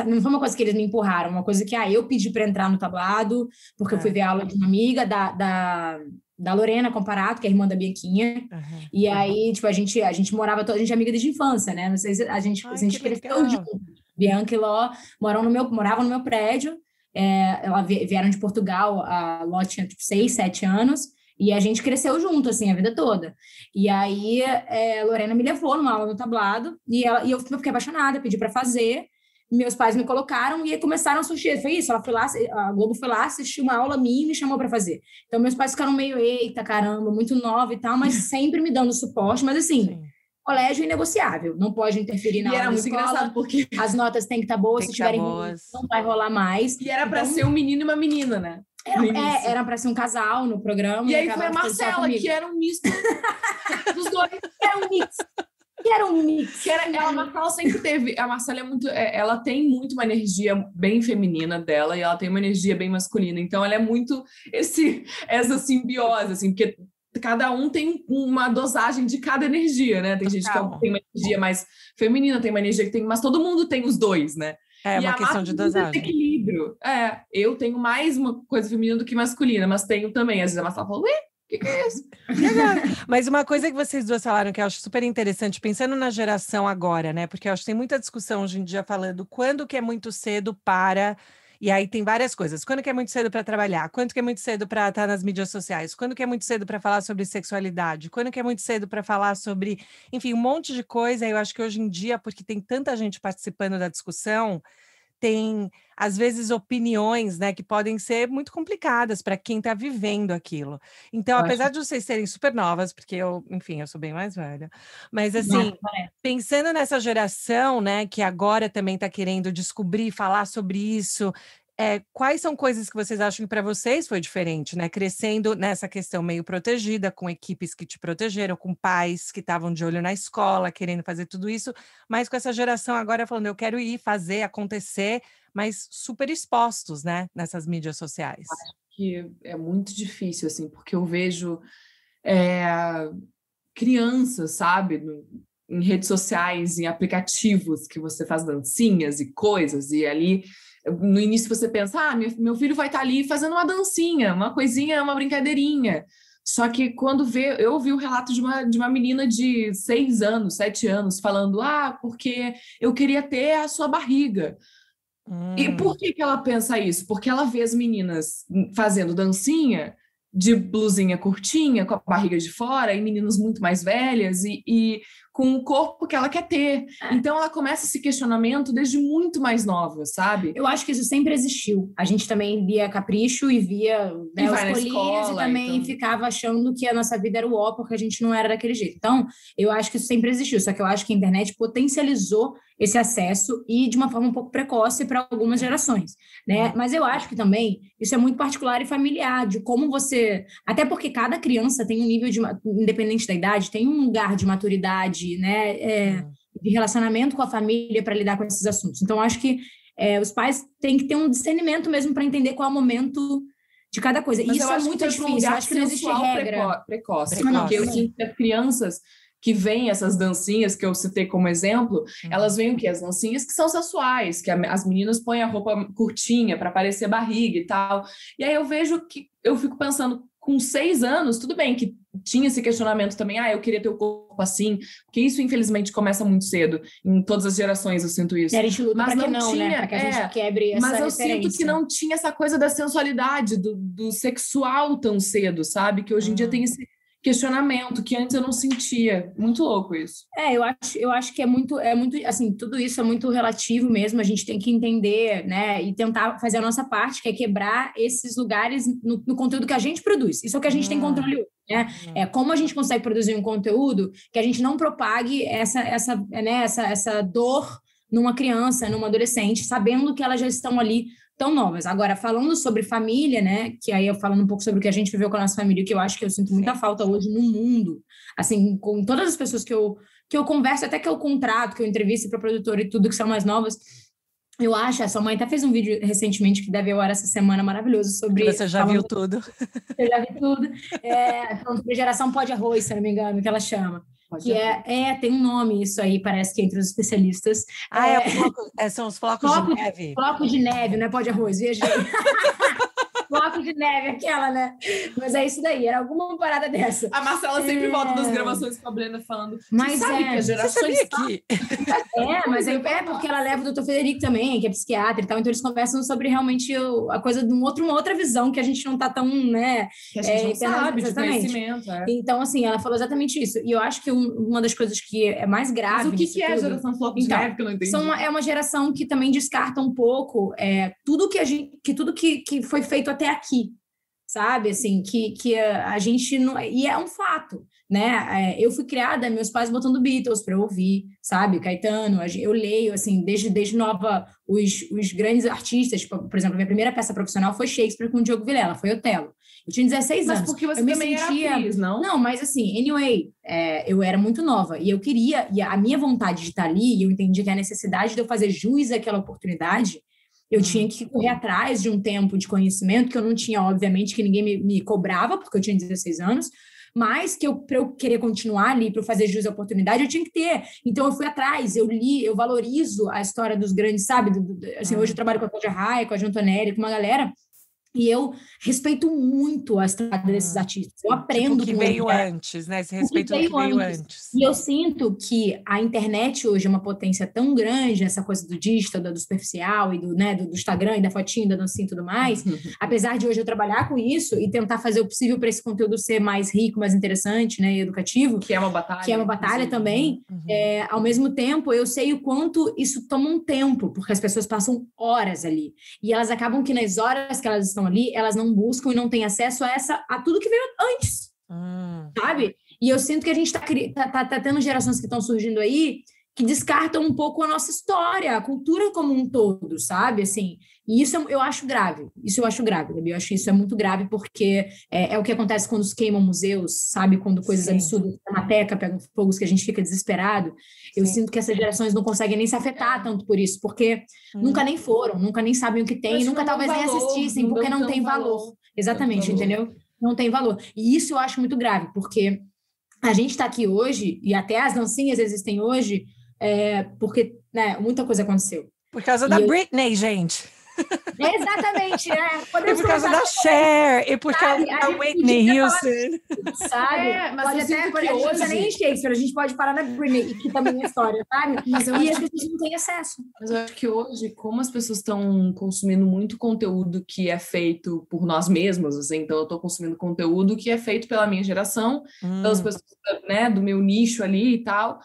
Não foi uma coisa que eles me empurraram, uma coisa que eu pedi para entrar no tablado, porque eu fui ver a aula de uma amiga da Lorena Comparato, que é irmã da Bianquinha, e aí, tipo, a gente morava, a gente é amiga desde a infância, né? Não sei se a gente cresceu junto. Bianca e Ló moravam no meu prédio, elas vieram de Portugal, a Ló tinha, tipo, 6, 7 anos, e a gente cresceu junto, assim, a vida toda. E aí, Lorena me levou numa aula no tablado, e eu fiquei apaixonada, pedi para fazer. Meus pais me colocaram e aí começaram a surgir. Foi isso, ela foi lá, a Globo foi lá, assistiu uma aula minha e me chamou para fazer. Então, meus pais ficaram meio, eita, caramba, muito nova e tal, mas sempre me dando suporte. Mas, assim, colégio é inegociável, não pode interferir na aula. E era muito engraçado, porque as notas têm que estar boas, se estiverem ruins, não vai rolar mais. E era para ser um menino e uma menina, né? Era para ser um casal no programa. E aí foi a Marcela, que era um misto dos dois. Era um mix. Era um mix. A Marcela sempre teve... A Marcela ela tem muito uma energia bem feminina dela e ela tem uma energia bem masculina. Então, ela é muito essa simbiose, assim, porque cada um tem uma dosagem de cada energia, né? Tem gente que tem uma energia mais feminina, tem uma energia que tem... Mas todo mundo tem os dois, né? É uma questão de dosagem. Equilíbrio. Eu tenho mais uma coisa feminina do que masculina, mas tenho também. Às vezes a Marcela fala, ué? O que é isso? Mas uma coisa que vocês duas falaram que eu acho super interessante, pensando na geração agora, né? Porque eu acho que tem muita discussão hoje em dia falando quando que é muito cedo para... E aí tem várias coisas. Quando que é muito cedo para trabalhar? Quando que é muito cedo para estar nas mídias sociais? Quando que é muito cedo para falar sobre sexualidade? Quando que é muito cedo para falar sobre... Enfim, um monte de coisa. Eu acho que hoje em dia, porque tem tanta gente participando da discussão... tem, às vezes, opiniões, né, que podem ser muito complicadas para quem está vivendo aquilo. Então, apesar de vocês serem super novas, porque eu sou bem mais velha, mas, assim, pensando nessa geração, né, que agora também está querendo descobrir, falar sobre isso, quais são coisas que vocês acham que para vocês foi diferente, né? Crescendo nessa questão meio protegida, com equipes que te protegeram, com pais que estavam de olho na escola, querendo fazer tudo isso, mas com essa geração agora falando, eu quero ir fazer, acontecer, mas super expostos, né? Nessas mídias sociais. Acho que é muito difícil, assim, porque eu vejo crianças, sabe? Em redes sociais, em aplicativos que você faz dancinhas e coisas, e ali... No início você pensa, meu filho vai estar ali fazendo uma dancinha, uma coisinha, uma brincadeirinha. Só que quando eu ouvi o relato de uma menina de 6 anos, 7 anos, falando, porque eu queria ter a sua barriga. E por que ela pensa isso? Porque ela vê as meninas fazendo dancinha de blusinha curtinha, com a barriga de fora, e meninas muito mais velhas, e com o corpo que ela quer ter. Então, ela começa esse questionamento desde muito mais nova, sabe? Eu acho que isso sempre existiu. A gente também via Capricho e via, né, os colinhos e também ficava achando que a nossa vida era o ó, porque a gente não era daquele jeito. Então, eu acho que isso sempre existiu, só que eu acho que a internet potencializou esse acesso e de uma forma um pouco precoce para algumas gerações, né? Mas eu acho que também isso é muito particular e familiar, de como você... Até porque cada criança tem um nível de... Independente da idade, tem um lugar de maturidade, né? De relacionamento com a família para lidar com esses assuntos. Então, acho que os pais têm que ter um discernimento mesmo para entender qual é o momento de cada coisa. Mas isso é muito difícil. Eu acho que não existe regra. Precoce. Porque eu sinto que as crianças que veem essas dancinhas que eu citei como exemplo, elas veem o quê? As dancinhas que são sensuais, que as meninas põem a roupa curtinha para parecer barriga e tal. E aí eu vejo que eu fico pensando, com 6 anos, tudo bem que tinha esse questionamento também, eu queria ter o corpo assim, porque isso infelizmente começa muito cedo, em todas as gerações eu sinto isso. A gente luta mas pra não tinha, né? Pra que a gente quebre essa mas eu referência. sinto que não tinha essa coisa da sensualidade, do sexual tão cedo, sabe? Que hoje em dia tem esse questionamento que antes eu não sentia. Muito louco isso. Eu acho que é muito, assim, tudo isso é muito relativo mesmo, a gente tem que entender, né, e tentar fazer a nossa parte, que é quebrar esses lugares no conteúdo que a gente produz. Isso é o que a gente tem controle hoje, né? É como a gente consegue produzir um conteúdo que a gente não propague essa dor numa criança, numa adolescente, sabendo que elas já estão ali tão novas. Agora, falando sobre família, né, que aí eu falando um pouco sobre o que a gente viveu com a nossa família, que eu acho que eu sinto muita falta hoje no mundo, assim, com todas as pessoas que eu converso, até que eu contrato, que eu entrevisto para produtora e tudo, que são mais novas, eu acho, a sua mãe até fez um vídeo recentemente que deve ao ar essa semana, maravilhoso, sobre... Você já viu tudo. Eu já vi tudo. Falando sobre geração pó de arroz, se não me engano, que ela chama. Que tem um nome isso aí, parece que entre os especialistas. São os flocos de neve. Floco de neve, não é pó de arroz, veja aí. Floco de neve, aquela, né? Mas é isso daí, era alguma parada dessa. A Marcela sempre volta nas gravações com a Brenda falando. Mas sabe que as gerações aqui. Mas porque ela leva o doutor Federico também, que é psiquiatra e tal, então eles conversam sobre realmente a coisa de uma outra visão que a gente não tá tão, né? Que a gente não sabe, de conhecimento. Então, assim, ela falou exatamente isso. E eu acho que uma das coisas que é mais grave... Mas o que é a geração floco de neve, que eu não entendi? É uma geração que também descarta um pouco tudo que foi feito até aqui, sabe? Assim, que a gente não... E é um fato, né? Eu fui criada, meus pais botando Beatles para eu ouvir, sabe? Caetano, eu leio, assim, desde nova, os grandes artistas, tipo, por exemplo, a minha primeira peça profissional foi Shakespeare com o Diogo Vilela, foi Otelo. Eu tinha 16 anos. Mas porque você também era atriz, não? Não, mas assim, anyway, eu era muito nova e eu queria, e a minha vontade de estar ali, e eu entendi que a necessidade de eu fazer jus àquela oportunidade, eu tinha que correr atrás de um tempo de conhecimento que eu não tinha, obviamente, que ninguém me cobrava, porque eu tinha 16 anos, mas que para eu querer continuar ali, para eu fazer jus à oportunidade, eu tinha que ter. Então, eu fui atrás, eu li, eu valorizo a história dos grandes, sabe? Assim, hoje eu trabalho com a Cláudia Raia, com a Antonelli, com uma galera, e eu respeito muito a estrada desses artistas. Eu aprendo o que veio antes, né? Esse respeito do que veio antes. E eu sinto que a internet hoje é uma potência tão grande, essa coisa do digital, do superficial e do Instagram e da fotinho, da dancinha e tudo mais. Apesar de hoje eu trabalhar com isso e tentar fazer o possível para esse conteúdo ser mais rico, mais interessante, né? E educativo. Que é uma batalha. Que é uma batalha também. Ao mesmo tempo, eu sei o quanto isso toma um tempo, porque as pessoas passam horas ali. E elas acabam que nas horas que elas estão ali, elas não buscam e não têm acesso a tudo que veio antes, sabe? E eu sinto que a gente tá tendo gerações que estão surgindo aí que descartam um pouco a nossa história, a cultura como um todo, sabe? Assim, e isso eu acho grave. Isso eu acho grave, Gabi. Eu acho que isso é muito grave porque é o que acontece quando se queimam museus, sabe? Quando coisas absurdas na Mapeca pegam fogos que a gente fica desesperado. Eu sinto que essas gerações não conseguem nem se afetar tanto por isso, porque nunca nem foram, nunca nem sabem o que tem, nunca talvez nem assistissem, porque não tem valor. Exatamente, entendeu? Não tem valor. E isso eu acho muito grave, porque a gente está aqui hoje, e até as dancinhas existem hoje, porque, né, muita coisa aconteceu. Por causa da Britney, gente. Exatamente, E por causa da Cher, e por causa da Whitney Houston. Sabe? Mas pode eu até, sinto que a gente não precisa hoje... nem Shakespeare, a gente pode parar na Britney, que também é história, sabe? Mas eu E acho as pessoas não têm acesso. Mas eu acho que hoje, como as pessoas estão consumindo muito conteúdo que é feito por nós mesmos, assim, então eu estou consumindo conteúdo que é feito pela minha geração, pelas pessoas, né, do meu nicho ali e tal,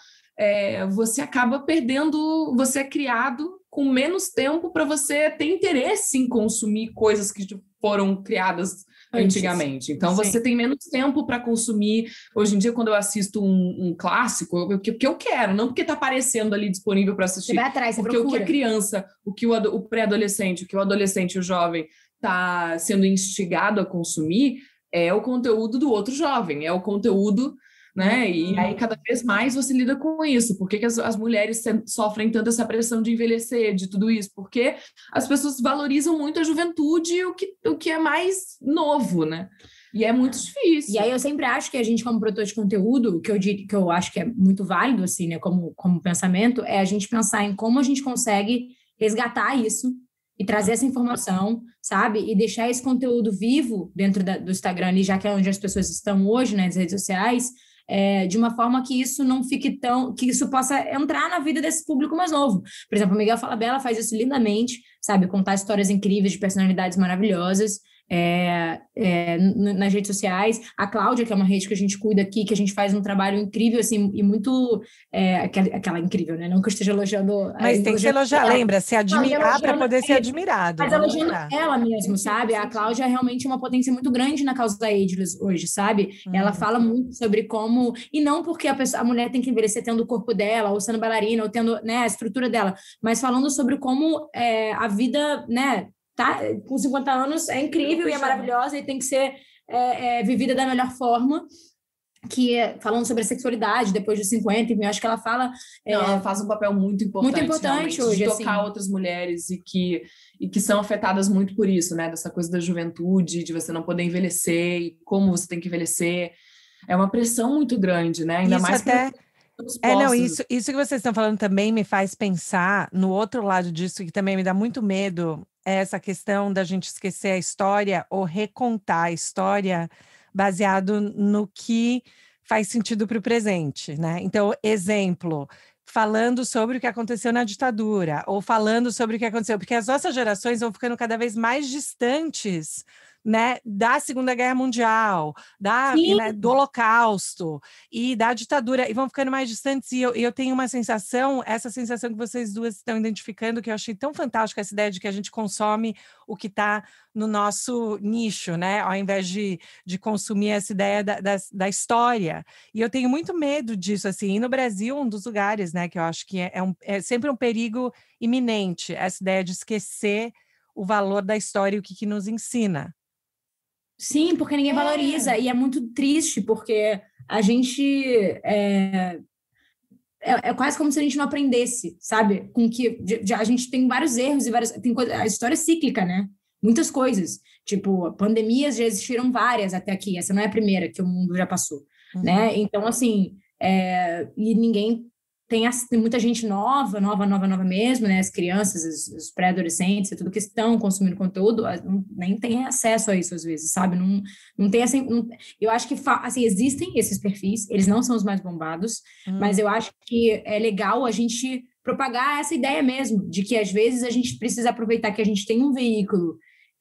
você acaba perdendo, você é criado com menos tempo para você ter interesse em consumir coisas que foram criadas antigamente. Então, você tem menos tempo para consumir. Hoje em dia, quando eu assisto um clássico, porque eu quero, não porque está aparecendo ali disponível para assistir. Você vai atrás, você porque procura. O que a criança, o que o pré-adolescente, o que o adolescente e o jovem está sendo instigado a consumir é o conteúdo do outro jovem, é o conteúdo, né? E aí, cada vez mais você lida com isso. Por que as mulheres sofrem tanto essa pressão de envelhecer, de tudo isso? Porque as pessoas valorizam muito a juventude e o que é mais novo, né? E é muito difícil. E aí eu sempre acho que a gente, como produtor de conteúdo, que eu acho que é muito válido, assim, né, como pensamento, é a gente pensar em como a gente consegue resgatar isso e trazer essa informação, sabe? E deixar esse conteúdo vivo dentro do Instagram ali, já que é onde as pessoas estão hoje, né, nas redes sociais, de uma forma que isso não fique que isso possa entrar na vida desse público mais novo. Por exemplo, o Miguel Falabella faz isso lindamente, sabe? Contar histórias incríveis de personalidades maravilhosas nas redes sociais. A Cláudia, que é uma rede que a gente cuida aqui, que a gente faz um trabalho incrível, assim, e muito... aquela incrível, né? Não que eu esteja elogiando... Mas tem que se elogiar, lembra? Se admirar para poder ser admirado. Mas elogiando ela mesmo, sabe? A Cláudia é realmente uma potência muito grande na causa da ageless hoje, sabe? Ela fala muito sobre como... E não porque a mulher tem que envelhecer tendo o corpo dela, ou sendo bailarina, ou tendo, né, a estrutura dela, mas falando sobre como a vida, né... Tá? Com 50 anos é incrível e é maravilhosa e tem que ser vivida da melhor forma, que falando sobre a sexualidade depois dos 50, eu acho que ela fala... ela faz um papel muito importante hoje, de tocar assim. outras mulheres e que são afetadas muito por isso, né? Dessa coisa da juventude, de você não poder envelhecer e como você tem que envelhecer. É uma pressão muito grande, né? Ainda isso mais até... Isso que vocês estão falando também me faz pensar no outro lado disso, que também me dá muito medo, é essa questão da gente esquecer a história ou recontar a história baseado no que faz sentido para o presente, né? Então, exemplo, falando sobre o que aconteceu na ditadura, ou falando sobre o que aconteceu, porque as nossas gerações vão ficando cada vez mais distantes, né, da Segunda Guerra Mundial, né, do Holocausto e da ditadura, e vão ficando mais distantes, e eu tenho uma sensação, essa sensação que vocês duas estão identificando, que eu achei tão fantástica, essa ideia de que a gente consome o que está no nosso nicho, né, ao invés de consumir essa ideia da história, e eu tenho muito medo disso, assim, e no Brasil, um dos lugares, né, que eu acho que é sempre um perigo iminente, essa ideia de esquecer o valor da história e o que nos ensina. Sim, porque ninguém valoriza, e é muito triste, porque a gente é quase como se a gente não aprendesse, sabe? Com que a gente tem vários erros e a história é cíclica, né? Muitas coisas, tipo, pandemias já existiram várias até aqui, essa não é a primeira que o mundo já passou, né? Então, assim, e ninguém tem muita gente nova mesmo, né? As crianças, os pré-adolescentes, tudo que estão consumindo conteúdo, nem tem acesso a isso às vezes, sabe? Não tem assim. Eu acho que assim, existem esses perfis, eles não são os mais bombados, mas eu acho que é legal a gente propagar essa ideia mesmo, de que às vezes a gente precisa aproveitar que a gente tem um veículo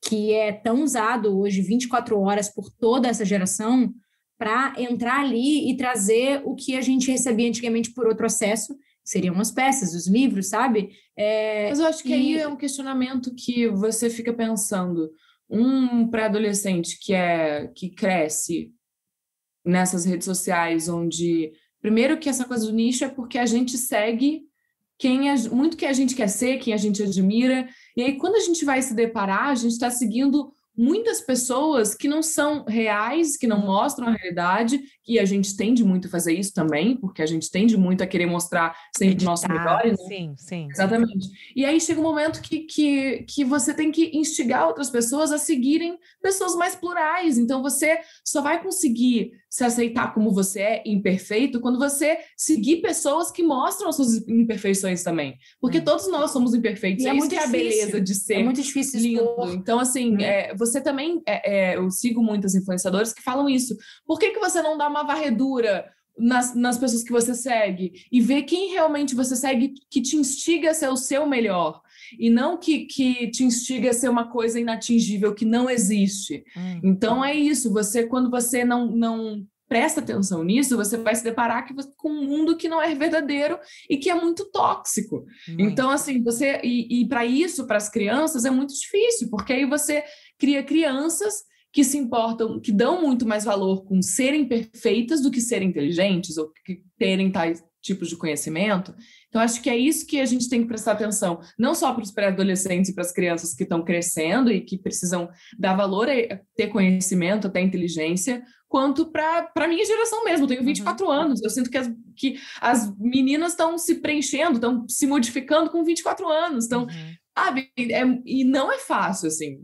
que é tão usado hoje 24 horas por toda essa geração, para entrar ali e trazer o que a gente recebia antigamente por outro acesso, seriam as peças, os livros, sabe? Mas eu acho que aí é um questionamento que você fica pensando. Um pré-adolescente que cresce nessas redes sociais, onde... Primeiro que essa coisa do nicho é porque a gente segue muito que a gente quer ser, quem a gente admira, e aí quando a gente vai se deparar, a gente está seguindo muitas pessoas que não são reais, que não mostram a realidade, e a gente tende muito a fazer isso também, porque a gente tende muito a querer mostrar sempre o nosso melhor. Né? Sim. Exatamente. E aí chega um momento que você tem que instigar outras pessoas a seguirem pessoas mais plurais. Então você só vai conseguir se aceitar como você é, imperfeito, quando você seguir pessoas que mostram as suas imperfeições também. Porque todos nós somos imperfeitos. E é isso que é a beleza de ser muito difícil lindo. expor. Então, assim, você também... eu sigo muitos influenciadores que falam isso. Por que você não dá uma varredura nas pessoas que você segue e ver quem realmente você segue que te instiga a ser o seu melhor e não que te instiga a ser uma coisa inatingível que não existe. Então é isso, quando você não presta atenção nisso, você vai se deparar com um mundo que não é verdadeiro e que é muito tóxico. Então, assim, e para isso, para as crianças, é muito difícil, porque aí você cria crianças que se importam, que dão muito mais valor com serem perfeitas do que serem inteligentes ou que terem tais tipos de conhecimento. Então, acho que é isso que a gente tem que prestar atenção, não só para os pré-adolescentes e para as crianças que estão crescendo e que precisam dar valor a ter conhecimento, até inteligência, quanto para a minha geração mesmo. Eu tenho 24 anos, eu sinto que as meninas estão se preenchendo, estão se modificando com 24 anos. Então, sabe, e não é fácil, assim.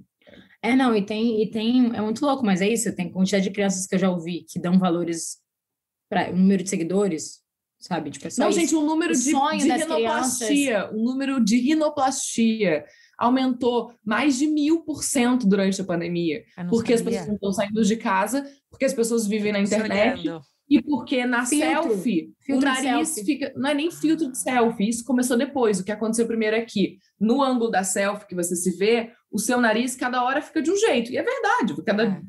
Não, e tem, é muito louco, mas é isso, tem quantidade de crianças que eu já ouvi que dão valores para o número de seguidores, sabe? Tipo, não, gente, o número de rinoplastia, o número de rinoplastia aumentou mais de 1000% durante a pandemia, porque as pessoas não estão saindo de casa, porque as pessoas vivem na internet. E porque na selfie, o nariz fica... Não é nem filtro de selfie, isso começou depois. O que aconteceu primeiro é que, no ângulo da selfie que você se vê, o seu nariz cada hora fica de um jeito. E é verdade,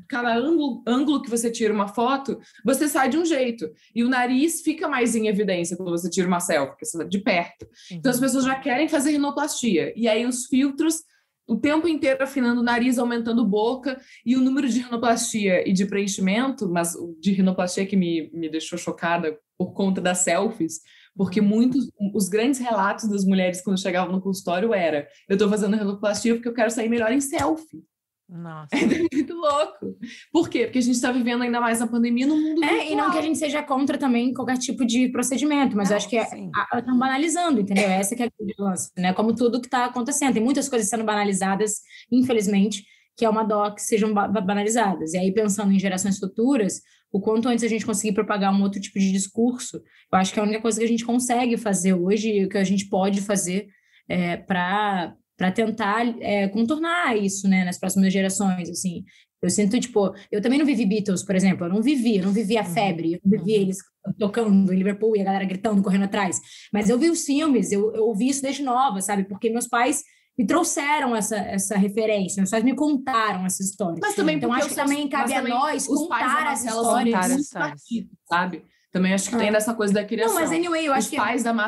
cada ângulo que você tira uma foto, você sai de um jeito. E o nariz fica mais em evidência quando você tira uma selfie, porque você está de perto. Então as pessoas já querem fazer rinoplastia. E aí os filtros... o tempo inteiro afinando o nariz, aumentando boca, e o número de rinoplastia e de preenchimento, mas o de rinoplastia que me deixou chocada por conta das selfies, porque os grandes relatos das mulheres quando chegavam no consultório era: eu estou fazendo rinoplastia porque eu quero sair melhor em selfie. Nossa. É muito louco. Por quê? Porque a gente está vivendo ainda mais na pandemia no mundo virtual. E não que a gente seja contra também qualquer tipo de procedimento, mas eu acho que estão banalizando, entendeu? Essa que é a grande lance, né? Como tudo que está acontecendo. Tem muitas coisas sendo banalizadas, infelizmente, que é uma dó que sejam banalizadas. E aí, pensando em gerações futuras, o quanto antes a gente conseguir propagar um outro tipo de discurso, eu acho que é a única coisa que a gente consegue fazer hoje, o que a gente pode fazer para tentar contornar isso, né, nas próximas gerações, assim. Eu sinto, tipo, eu também não vivi Beatles, por exemplo, eu não vivi a febre, eu não vivi eles tocando em Liverpool e a galera gritando, correndo atrás, mas eu vi os filmes, eu ouvi isso desde nova, sabe, porque meus pais me trouxeram essa referência, meus pais me contaram essa história. Mas também então acho que também cabe a nós contar as histórias, sabe? Também acho que tem dessa coisa da criação. Não, mas anyway, eu acho que... Os pais da Má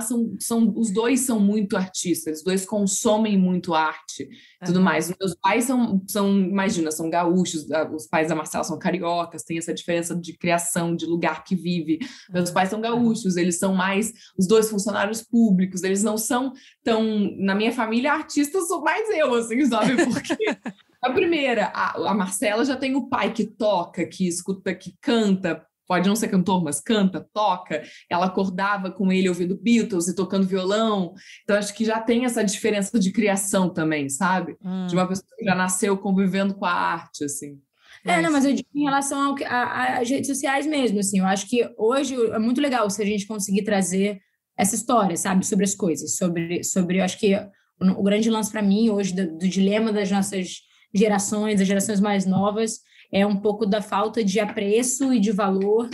os dois são muito artistas, os dois consomem muito arte e tudo mais. Meus pais imagina, são gaúchos, os pais da Marcela são cariocas, tem essa diferença de criação, de lugar que vive. Meus pais são gaúchos, eles são mais os dois funcionários públicos, eles não são tão... Na minha família, artistas sou mais eu, assim, sabe? Porque... A primeira, a Marcela já tem o pai que toca, que escuta, que canta, pode não ser cantor, mas canta, toca. Ela acordava com ele ouvindo Beatles e tocando violão. Então, acho que já tem essa diferença de criação também, sabe? De uma pessoa que já nasceu convivendo com a arte, assim. Não, mas eu digo em relação às redes sociais mesmo, assim. Eu acho que hoje é muito legal se a gente conseguir trazer essa história, sabe? Sobre as coisas, sobre eu acho que o grande lance para mim hoje do dilema das nossas gerações, das gerações mais novas, é um pouco da falta de apreço e de valor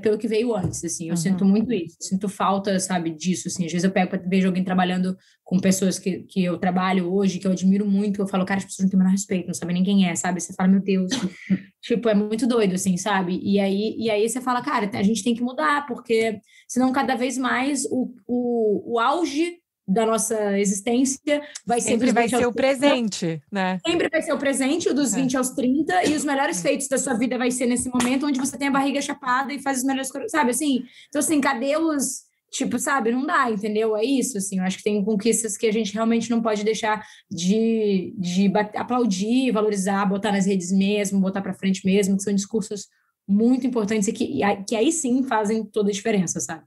pelo que veio antes, assim. Eu sinto muito isso, sinto falta, sabe, disso, assim. Às vezes eu pego para ver alguém trabalhando com pessoas que eu trabalho hoje, que eu admiro muito, eu falo, cara, as pessoas não têm o menor respeito, não sabem nem quem é, sabe? Você fala, meu Deus, tipo, é muito doido, assim, sabe? E aí você fala, cara, a gente tem que mudar, porque senão cada vez mais o auge da nossa existência vai sempre vai ser o presente, né? Sempre vai ser o presente, o dos 20 aos 30, e os melhores feitos da sua vida vai ser nesse momento onde você tem a barriga chapada e faz as melhores coisas, sabe, assim? Então, assim, cadê Tipo, sabe, não dá, entendeu? É isso, assim, eu acho que tem conquistas que a gente realmente não pode deixar de aplaudir, valorizar, botar nas redes mesmo, botar pra frente mesmo, que são discursos muito importantes e que aí sim fazem toda a diferença, sabe?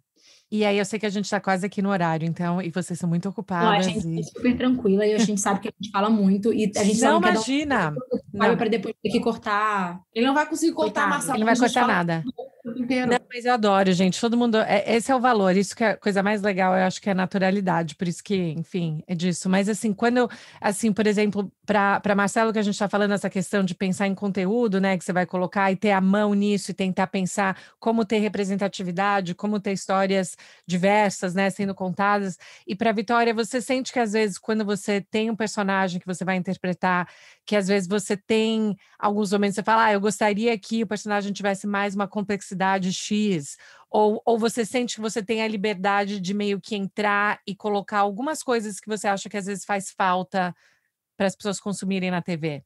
E aí eu sei que a gente tá quase aqui no horário, então, e vocês são muito Não, a ocupadas gente e... é super tranquila e a gente sabe que a gente fala muito e a gente só Não, não quer imagina! dar um Não, para depois ter que cortar. Ele não vai conseguir cortar, Coitado. Marcelo. ele não vai a gente cortar fala nada. o tempo inteiro. Não, mas eu adoro, gente. Todo mundo. Esse é o valor. Isso que é a coisa mais legal, eu acho que é a naturalidade. Por isso que, enfim, é disso. Mas, assim, quando eu. Assim, por exemplo, para Marcelo, que a gente está falando essa questão de pensar em conteúdo, né, que você vai colocar e ter a mão nisso e tentar pensar como ter representatividade, como ter histórias diversas, né, sendo contadas. E para Vitória, você sente que, às vezes, quando você tem um personagem que você vai interpretar, que às vezes você tem alguns momentos, você fala, eu gostaria que o personagem tivesse mais uma complexidade X, ou você sente que você tem a liberdade de meio que entrar e colocar algumas coisas que você acha que às vezes faz falta para as pessoas consumirem na TV?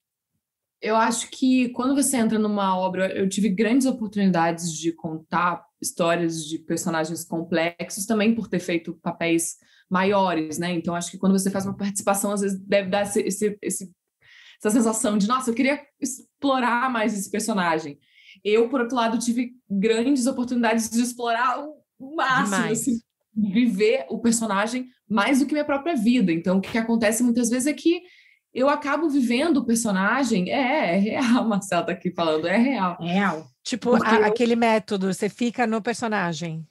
Eu acho que quando você entra numa obra, eu tive grandes oportunidades de contar histórias de personagens complexos, também por ter feito papéis maiores, né? Então, acho que quando você faz uma participação, às vezes deve dar essa sensação de, nossa, eu queria explorar mais esse personagem. Eu, por outro lado, tive grandes oportunidades de explorar o máximo, assim, viver o personagem mais do que minha própria vida. Então, o que acontece muitas vezes é que eu acabo vivendo o personagem. É real, Marcelo tá aqui falando, é real. É real. Tipo, Porque aquele método, você fica no personagem.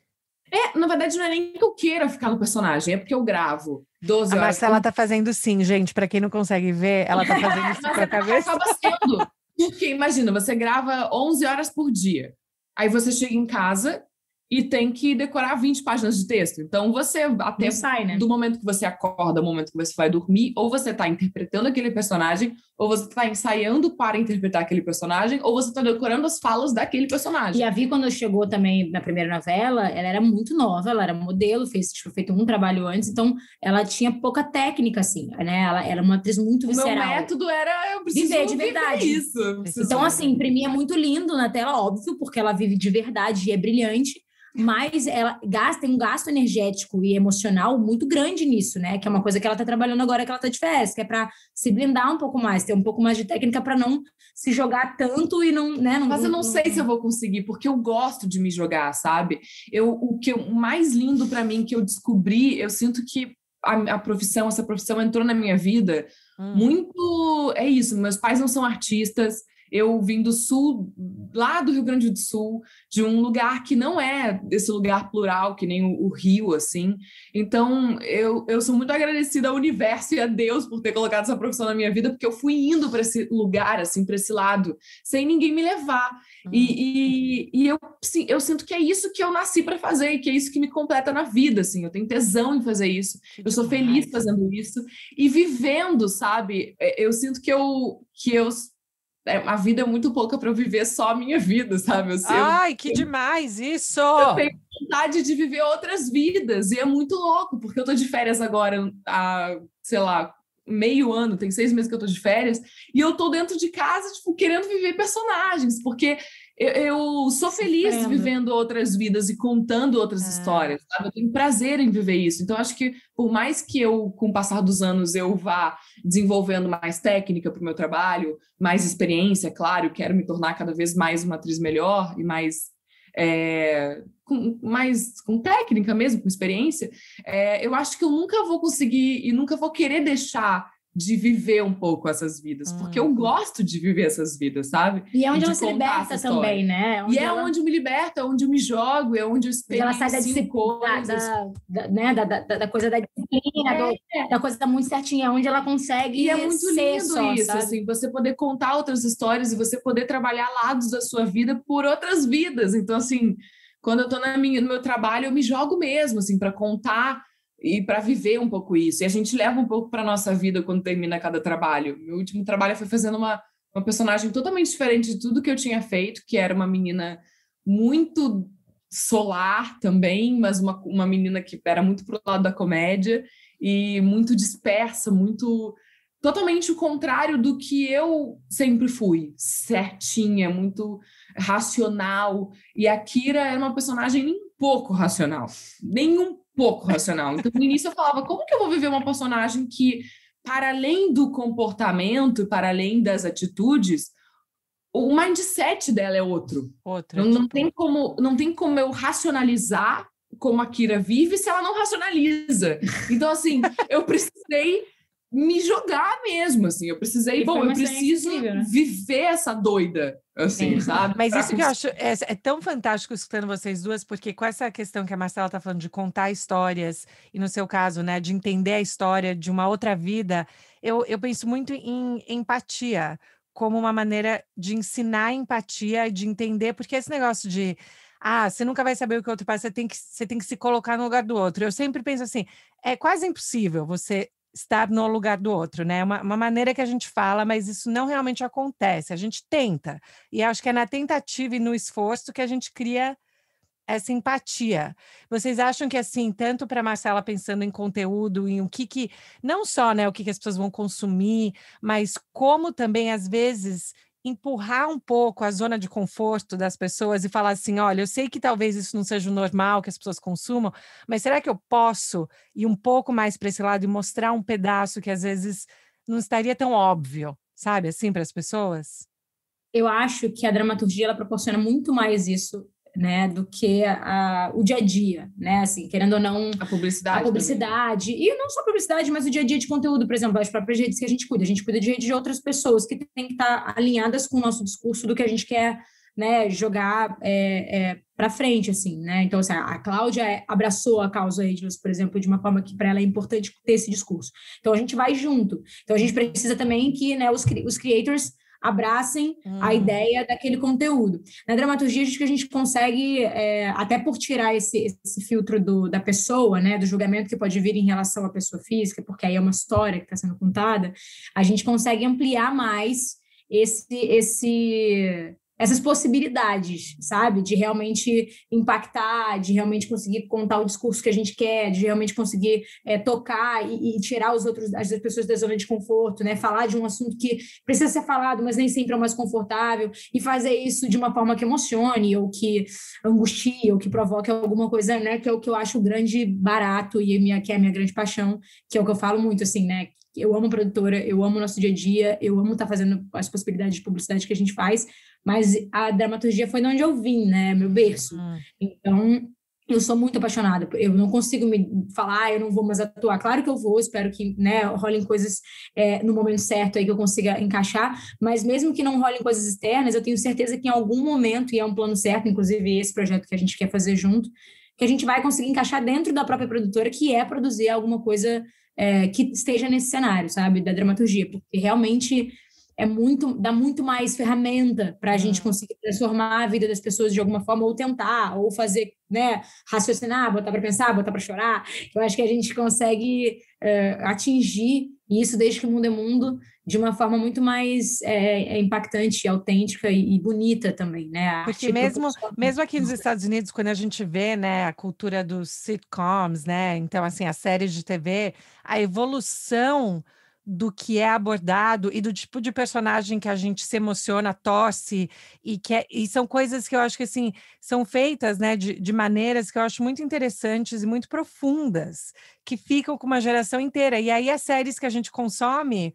Na verdade, não é nem que eu queira ficar no personagem, é porque eu gravo 12 A horas. Marcela tá fazendo sim, gente. Para quem não consegue ver, ela tá fazendo isso com a cabeça. Acaba sendo. Porque, imagina, você grava 11 horas por dia. Aí você chega em casa e tem que decorar 20 páginas de texto. Então, você, até não sai, né? do momento que você acorda, ao momento que você vai dormir, ou você está interpretando aquele personagem, ou você está ensaiando para interpretar aquele personagem, ou você está decorando as falas daquele personagem. E a Vi, quando chegou também na primeira novela, ela era muito nova, ela era modelo, tinha feito um trabalho antes, então ela tinha pouca técnica, assim, né? Ela era uma atriz muito visceral. O meu método era, eu preciso viver de verdade. Isso. Então, assim, imprimir é muito lindo na tela, óbvio, porque ela vive de verdade e é brilhante, mas ela tem um gasto energético e emocional muito grande nisso, né? Que é uma coisa que ela tá trabalhando agora, que ela tá de férias, que é para se blindar um pouco mais, ter um pouco mais de técnica para não se jogar tanto e não, né? Mas eu não sei se eu vou conseguir, porque eu gosto de me jogar, sabe? O mais lindo para mim que eu descobri, eu sinto que essa profissão entrou na minha vida muito. É isso, meus pais não são artistas. Eu vim do sul, lá do Rio Grande do Sul, de um lugar que não é esse lugar plural, que nem o Rio, assim. Então, eu sou muito agradecida ao universo e a Deus por ter colocado essa profissão na minha vida, porque eu fui indo para esse lugar, assim, para esse lado, sem ninguém me levar. E eu sinto que é isso que eu nasci para fazer, e que é isso que me completa na vida, assim. Eu tenho tesão em fazer isso, eu sou feliz fazendo isso, e vivendo, sabe? Eu sinto que a vida é muito pouca para eu viver só a minha vida, sabe? Que demais isso! Eu tenho vontade de viver outras vidas, e é muito louco, porque eu tô de férias agora há, sei lá, meio ano, tem 6 meses que eu tô de férias, e eu tô dentro de casa, tipo, querendo viver personagens, porque eu sou feliz vivendo outras vidas e contando outras histórias, sabe? Eu tenho prazer em viver isso. Então, acho que por mais que com o passar dos anos, eu vá desenvolvendo mais técnica para o meu trabalho, mais experiência, claro, quero me tornar cada vez mais uma atriz melhor e mais com técnica mesmo, com experiência, eu acho que eu nunca vou conseguir e nunca vou querer deixar de viver um pouco essas vidas, porque eu gosto de viver essas vidas, sabe? E é onde ela se liberta também, né? Onde eu me liberto, é onde eu me jogo, é onde eu experiencio ela sai da disciplina, da coisa da disciplina, da coisa muito certinha, onde ela consegue e é muito ser lindo só, isso, sabe? assim, você poder contar outras histórias e você poder trabalhar lados da sua vida por outras vidas. Então, assim, quando eu tô no meu trabalho, eu me jogo mesmo, assim, para contar e para viver um pouco isso. E a gente leva um pouco para nossa vida quando termina cada trabalho. Meu último trabalho foi fazendo uma personagem totalmente diferente de tudo que eu tinha feito, que era uma menina muito solar também, mas uma menina que era muito pro lado da comédia e muito dispersa, totalmente o contrário do que eu sempre fui, certinha, muito racional. E a Kira era uma personagem pouco racional. Nem um pouco racional. Então, no início eu falava, como que eu vou viver uma personagem que, para além do comportamento, para além das atitudes, o mindset dela é outro. Não tem como eu racionalizar como a Kira vive se ela não racionaliza. Então, assim, eu precisei me jogar mesmo, assim. Eu precisei, eu preciso viver essa doida, assim, sabe? Mas isso que eu acho é tão fantástico escutando vocês duas, porque com essa questão que a Marcela tá falando de contar histórias, e no seu caso, né, de entender a história de uma outra vida, eu penso muito em empatia, como uma maneira de ensinar empatia, de entender, porque esse negócio de você nunca vai saber o que o outro passa, você tem que se colocar no lugar do outro. Eu sempre penso assim, é quase impossível você estar no lugar do outro, né? Uma maneira que a gente fala, mas isso não realmente acontece. A gente tenta. E acho que é na tentativa e no esforço que a gente cria essa empatia. Vocês acham que, assim, tanto para a Marcela pensando em conteúdo, em o que não só, né, o que as pessoas vão consumir, mas como também, às vezes, empurrar um pouco a zona de conforto das pessoas e falar assim, olha, eu sei que talvez isso não seja o normal que as pessoas consumam, mas será que eu posso ir um pouco mais para esse lado e mostrar um pedaço que às vezes não estaria tão óbvio, sabe, assim, para as pessoas? Eu acho que a dramaturgia, ela proporciona muito mais isso, né, do que o dia a dia, né, assim, querendo ou não... A publicidade. E não só a publicidade, mas o dia a dia de conteúdo, por exemplo, as próprias redes que a gente cuida de redes de outras pessoas que têm que estar alinhadas com o nosso discurso do que a gente quer, né, jogar para frente, assim, né, então, assim, a Cláudia abraçou a causa Ageless, por exemplo, de uma forma que para ela é importante ter esse discurso, então a gente vai junto, então a gente precisa também que, né, os creators abracem a ideia daquele conteúdo. Na dramaturgia, acho que a gente consegue, até por tirar esse filtro da pessoa, né, do julgamento que pode vir em relação à pessoa física, porque aí é uma história que está sendo contada, a gente consegue ampliar mais essas possibilidades, sabe? De realmente impactar, de realmente conseguir contar o discurso que a gente quer, de realmente conseguir tocar e tirar as pessoas da zona de conforto, né? Falar de um assunto que precisa ser falado, mas nem sempre é o mais confortável, e fazer isso de uma forma que emocione, ou que angustie, ou que provoque alguma coisa, né? Que é o que eu acho o grande barato e que é a minha grande paixão, que é o que eu falo muito, assim, né? Eu amo produtora, eu amo o nosso dia a dia, eu amo estar fazendo as possibilidades de publicidade que a gente faz, mas a dramaturgia foi de onde eu vim, né? Meu berço. Então, eu sou muito apaixonada. Eu não consigo me falar, eu não vou mais atuar. Claro que eu vou, espero que, né, rolem coisas no momento certo aí que eu consiga encaixar, mas mesmo que não rolem coisas externas, eu tenho certeza que em algum momento, e é um plano certo, inclusive esse projeto que a gente quer fazer junto, que a gente vai conseguir encaixar dentro da própria produtora, que é produzir alguma coisa que esteja nesse cenário, sabe, da dramaturgia, porque realmente dá muito mais ferramenta para a gente conseguir transformar a vida das pessoas de alguma forma, ou tentar, ou fazer, né, raciocinar, botar para pensar, botar para chorar. Eu acho que a gente consegue atingir isso desde que o mundo é mundo de uma forma muito mais impactante, autêntica e bonita também, né? Porque mesmo aqui nos Estados Unidos, quando a gente vê, né, a cultura dos sitcoms, né, então, assim, as séries de TV, a evolução do que é abordado e do tipo de personagem que a gente se emociona, torce, e são coisas que eu acho que, assim, são feitas, né, de maneiras que eu acho muito interessantes e muito profundas, que ficam com uma geração inteira. E aí as séries que a gente consome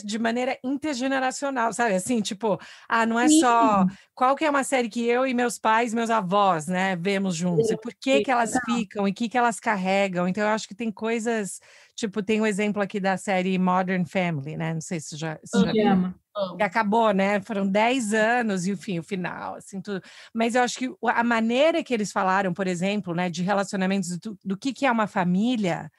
de maneira intergeneracional, sabe? Assim, tipo, não é só... Qual que é uma série que eu e meus pais, meus avós, né, vemos juntos? E por que elas ficam? E o que elas carregam? Então, eu acho que tem coisas... Tipo, tem um exemplo aqui da série Modern Family, né? Não sei se já viu. Que acabou, né? Foram 10 anos e, enfim, o final, assim, tudo. Mas eu acho que a maneira que eles falaram, por exemplo, né, de relacionamentos, do que é uma família...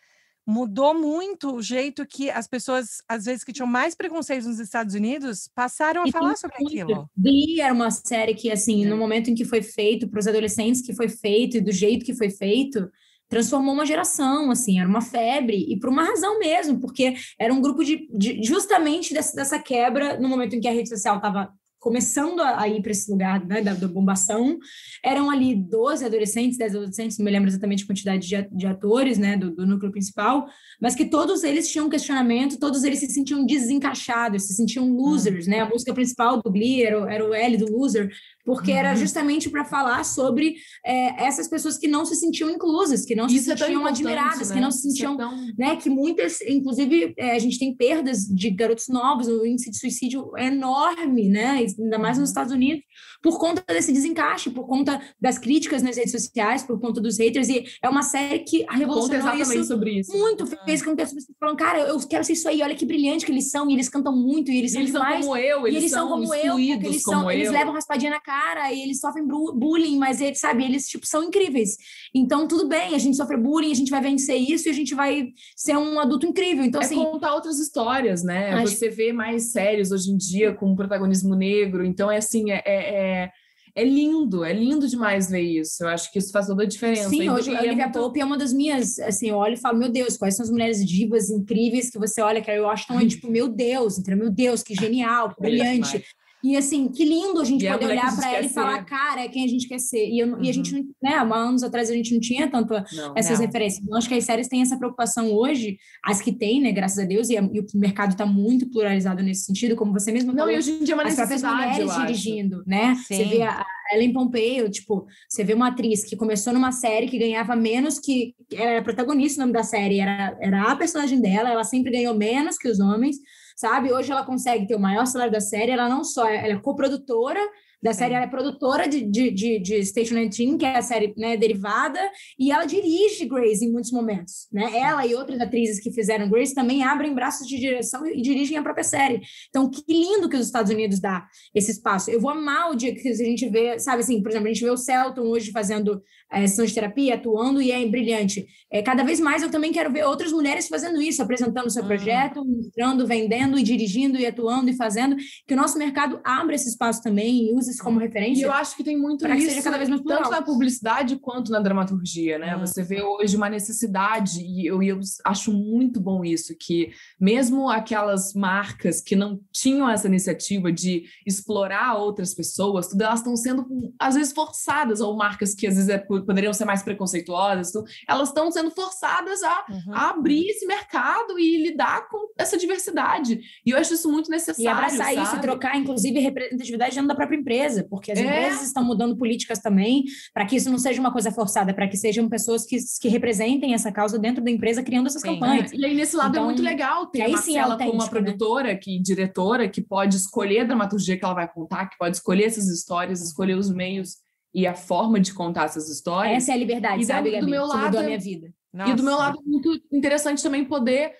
mudou muito o jeito que as pessoas, às vezes, que tinham mais preconceito nos Estados Unidos, passaram a falar sobre aquilo. Glee era uma série que, assim, no momento em que foi feito, para os adolescentes que foi feito e do jeito que foi feito, transformou uma geração, assim, era uma febre, e por uma razão mesmo, porque era um grupo justamente dessa quebra, no momento em que a rede social estava começando a ir para esse lugar, né, da bombação. Eram ali 12 adolescentes, 10 adolescentes, não me lembro exatamente a quantidade de atores, né, do núcleo principal, mas que todos eles tinham um questionamento, todos eles se sentiam desencaixados, se sentiam losers, né? A música principal do Glee era o L do loser, porque era justamente para falar sobre essas pessoas que não se sentiam inclusas, que não se sentiam admiradas, né? Que não se sentiam, né? Que muitas, inclusive, a gente tem perdas de garotos novos, o índice de suicídio é enorme, né? Ainda mais nos Estados Unidos, por conta desse desencaixe, por conta das críticas nas redes sociais, por conta dos haters, e é uma série que revolucionou isso, sobre isso muito, fez com que as pessoas falam, cara, eu quero ser isso aí, olha que brilhante que eles são, e eles cantam muito, e eles são demais, como eu, eles são como eu, porque eles levam raspadinha na cara, e eles sofrem bullying, mas eles, sabe, eles, tipo, são incríveis. Então, tudo bem, a gente sofre bullying, a gente vai vencer isso, e a gente vai ser um adulto incrível. Então, assim, contar outras histórias, né? Você vê mais séries hoje em dia com protagonismo negro, então, é lindo demais ver isso. Eu acho que isso faz toda a diferença. Sim, hoje a Olivia Pope é uma das minhas, assim, eu olho e falo, meu Deus, quais são as mulheres divas incríveis que você olha, que eu acho tão, tipo, meu Deus, entendeu? Meu Deus, que genial, que brilhante. E assim, que lindo a gente poder olhar para ela e falar, cara, é quem a gente quer ser. E a gente, né, há anos atrás a gente não tinha tanto essas referências. Então, acho que as séries têm essa preocupação hoje, as que têm, né, graças a Deus, e o mercado está muito pluralizado nesse sentido, como você mesmo falou. E hoje em dia é uma necessidade, as próprias mulheres dirigindo, né? Sim. Você vê a Ellen Pompeo, tipo, você vê uma atriz que começou numa série que ganhava menos que... Ela era protagonista, o nome da série era a personagem dela, ela sempre ganhou menos que os homens, sabe? Hoje ela consegue ter o maior salário da série, ela não só ela é coprodutora da série, ela é produtora de Station 19, que é a série, né, derivada, e ela dirige Grey's em muitos momentos, né? Ela e outras atrizes que fizeram Grey's também abrem braços de direção e dirigem a própria série. Então, que lindo que os Estados Unidos dá esse espaço. Eu vou amar o dia que a gente vê, sabe assim, por exemplo, a gente vê o Celton hoje fazendo sessão de terapia, atuando, e é brilhante. Cada vez mais eu também quero ver outras mulheres fazendo isso, apresentando o seu projeto, mostrando, vendendo e dirigindo e atuando e fazendo, que o nosso mercado abra esse espaço também e use isso como referência. E eu acho que tem muito isso, que seja cada vez mais plural. Tanto na publicidade quanto na dramaturgia, né? Você vê hoje uma necessidade, e eu acho muito bom isso, que mesmo aquelas marcas que não tinham essa iniciativa de explorar outras pessoas, tudo, elas estão sendo, às vezes, forçadas, ou marcas que às vezes poderiam ser mais preconceituosas, tudo, elas estão sendo forçadas a abrir esse mercado e lidar com essa diversidade. E eu acho isso muito necessário. E abraçar sabe? isso e trocar, inclusive, representatividade dentro da própria empresa, porque as empresas estão mudando políticas também, para que isso não seja uma coisa forçada, para que sejam pessoas que representem essa causa dentro da empresa, criando essas campanhas. E aí, nesse lado, então, é muito legal ter a Marcela como uma produtora, né? Diretora, que pode escolher a dramaturgia que ela vai contar, que pode escolher essas histórias, escolher os meios e a forma de contar essas histórias. Essa é a liberdade, sabe, Gabi? Do meu lado, mudou a minha vida. Nossa. E do meu lado é muito interessante também poder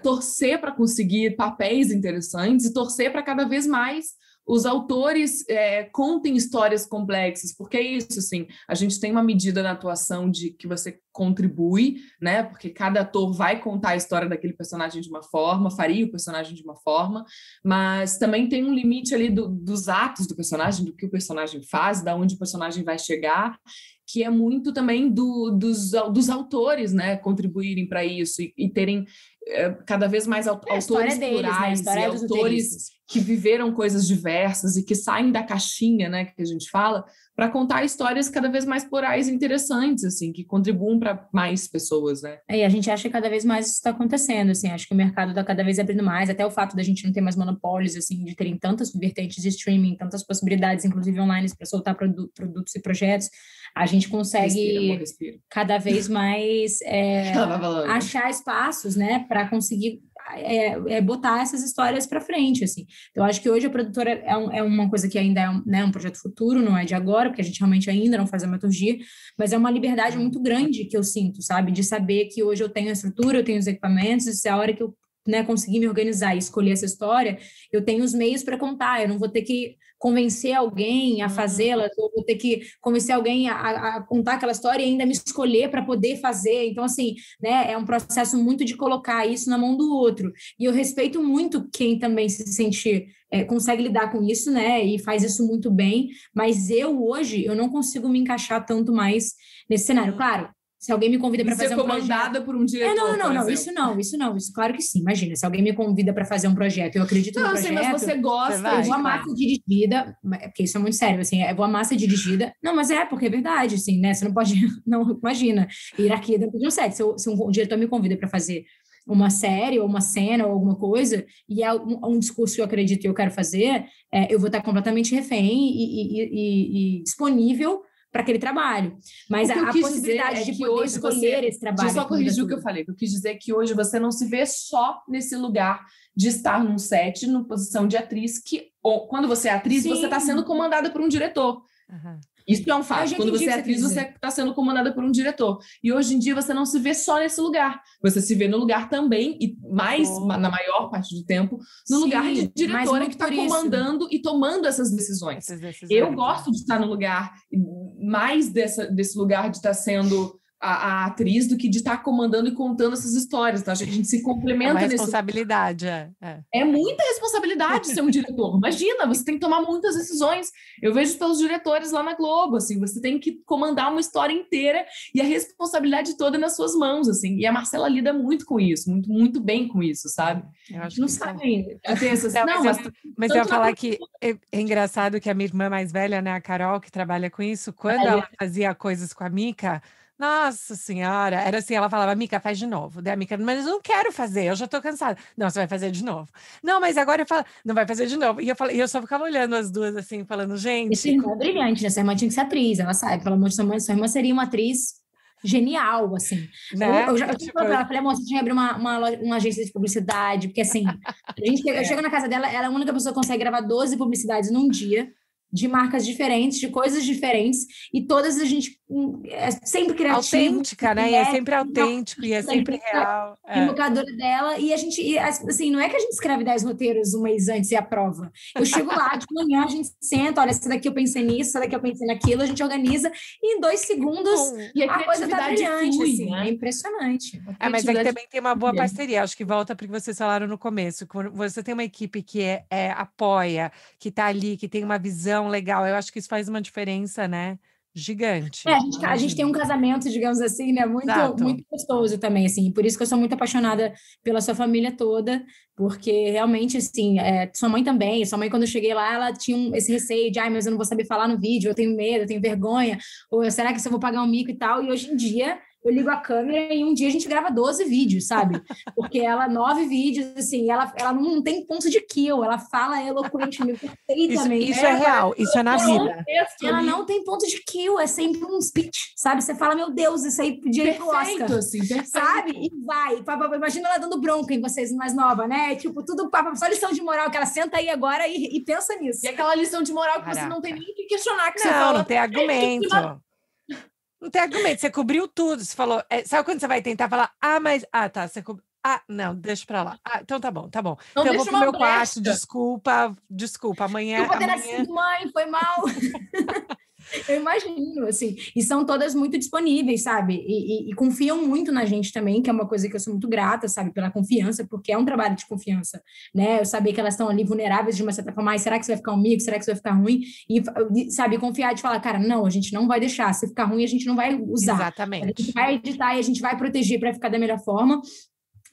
torcer para conseguir papéis interessantes e torcer para cada vez mais os autores contem histórias complexas, porque é isso, assim, a gente tem uma medida na atuação de que você contribui, né, porque cada ator vai contar a história daquele personagem de uma forma, faria o personagem de uma forma, mas também tem um limite ali dos atos do personagem, do que o personagem faz, da onde o personagem vai chegar, que é muito também dos autores, né, contribuírem para isso e terem cada vez mais autores plurais, né? E autores que viveram coisas diversas e que saem da caixinha, né, que a gente fala, para contar histórias cada vez mais plurais e interessantes, assim, que contribuam para mais pessoas, né? E a gente acha que cada vez mais isso está acontecendo, assim, acho que o mercado está cada vez abrindo mais, até o fato da gente não ter mais monopólios, assim, de terem tantas vertentes de streaming, tantas possibilidades, inclusive online, para soltar produtos e projetos, a gente consegue cada vez mais achar espaços, né, para conseguir botar essas histórias para frente, assim. Então, acho que hoje a produtora é uma coisa que ainda é um projeto futuro, não é de agora, porque a gente realmente ainda não faz dramaturgia, mas é uma liberdade muito grande que eu sinto, sabe? De saber que hoje eu tenho a estrutura, eu tenho os equipamentos, e se a hora que eu conseguir me organizar e escolher essa história, eu tenho os meios para contar, eu não vou ter que convencer alguém a fazê-la, eu vou ter que convencer alguém a contar aquela história e ainda me escolher para poder fazer. Então, assim, né, é um processo muito de colocar isso na mão do outro. E eu respeito muito quem também se sente, consegue lidar com isso, né, e faz isso muito bem, mas hoje, eu não consigo me encaixar tanto mais nesse cenário. Claro, se alguém me convida para fazer um projeto... ser comandada por um diretor, Isso claro que sim. Imagina, se alguém me convida para fazer um projeto, eu acredito no projeto... Não, mas você gosta... Eu vou amar ser dirigida, porque isso é muito sério, assim, eu vou amar ser dirigida... Não, mas porque é verdade, assim, né? Você não pode... Não, imagina, hierarquia dentro de um set. Se um diretor me convida para fazer uma série, ou uma cena, ou alguma coisa, e é um discurso que eu acredito e eu quero fazer, eu vou estar completamente refém e disponível para aquele trabalho. Mas a possibilidade de poder escolher esse trabalho... Deixa eu só corrigir o que eu falei. Eu quis dizer que hoje você não se vê só nesse lugar de estar num set, numa posição de atriz, ou quando você é atriz, você está sendo comandada por um diretor. Isso é um fato. Quando você é atriz, você está sendo comandada por um diretor. E hoje em dia você não se vê só nesse lugar. Você se vê no lugar também, e na maior parte do tempo, no lugar de diretora que está comandando e tomando essas decisões. Eu gosto de estar no lugar, mais desse lugar de estar sendo a atriz do que de estar comandando e contando essas histórias. Tá? A gente se complementa nesse... É uma responsabilidade, É muita responsabilidade ser um diretor. Imagina, você tem que tomar muitas decisões. Eu vejo pelos diretores lá na Globo, assim, você tem que comandar uma história inteira e a responsabilidade toda nas suas mãos, assim. E a Marcela lida muito com isso, muito, muito bem com isso, sabe? Eu acho não que sabe ainda. Mas eu ia falar que é engraçado que a minha irmã mais velha, né, a Carol, que trabalha com isso, quando ela fazia coisas com a Mica, nossa senhora, era assim, ela falava, Mica, faz de novo. Daí a Mica, mas eu não quero fazer, eu já tô cansada. Não, você vai fazer de novo. Não, mas agora eu falo, não vai fazer de novo. E eu só ficava olhando as duas assim, falando, gente... Essa irmã é brilhante, né? Essa irmã tinha que ser atriz, ela sabe, pelo amor de Deus, sua irmã seria uma atriz genial, assim. Né? Eu falei pra ela, amor, você tinha que abrir uma agência de publicidade, porque assim, eu chego na casa dela, ela é a única pessoa que consegue gravar 12 publicidades num dia, de marcas diferentes, de coisas diferentes, e todas a gente é sempre criativa. Autêntica, né? E é sempre autêntico, e é sempre real. Evocadora dela, e a gente, assim, não é que a gente escreve 10 roteiros um mês antes e aprova. Eu chego lá, de manhã, a gente senta, olha, essa daqui eu pensei nisso, essa daqui eu pensei naquilo, a gente organiza, e em 2 segundos e a coisa tá brilhante, flui, assim, né? É impressionante. Mas aqui também tem uma boa parceria, acho que volta para o que vocês falaram no começo, quando você tem uma equipe que apoia, que está ali, que tem uma visão legal, eu acho que isso faz uma diferença, né? Gigante. A gente tem um casamento, digamos assim, né? Muito gostoso também, assim. Por isso que eu sou muito apaixonada pela sua família toda, porque realmente, assim, sua mãe também. Sua mãe, quando eu cheguei lá, ela tinha esse receio de, mas eu não vou saber falar no vídeo, eu tenho medo, eu tenho vergonha, ou será que eu vou pagar um mico e tal? E hoje em dia, eu ligo a câmera e um dia a gente grava 12 vídeos, sabe? Porque ela, 9 vídeos, assim, ela não tem ponto de kill, ela fala eloquentemente, perfeitamente. Isso é real, isso é na vida. Ela não tem ponto de kill, é sempre um speech, sabe? Você fala, meu Deus, isso aí podia ir pro Oscar. Assim, sabe? E vai. Imagina ela dando bronca em vocês mais nova, né? Tipo, tudo só lição de moral, que ela senta aí agora e pensa nisso. E aquela lição de moral que você não tem nem o que questionar, que você fala. Não tem argumento. Não tem argumento, você cobriu tudo, você falou, sabe quando você vai tentar falar, mas, tá, você cobriu, não, deixa pra lá, então tá bom, então eu vou pro meu quarto, desculpa, amanhã... Eu vou ter nascido, mãe, foi mal... Eu imagino, assim, e são todas muito disponíveis, sabe, e confiam muito na gente também, que é uma coisa que eu sou muito grata, sabe, pela confiança, porque é um trabalho de confiança, né, eu saber que elas estão ali vulneráveis de uma certa forma, será que isso vai ficar um mico, será que isso vai ficar ruim, e sabe, confiar de falar, cara, não, a gente não vai deixar, se ficar ruim a gente não vai usar, exatamente, a gente vai editar e a gente vai proteger para ficar da melhor forma,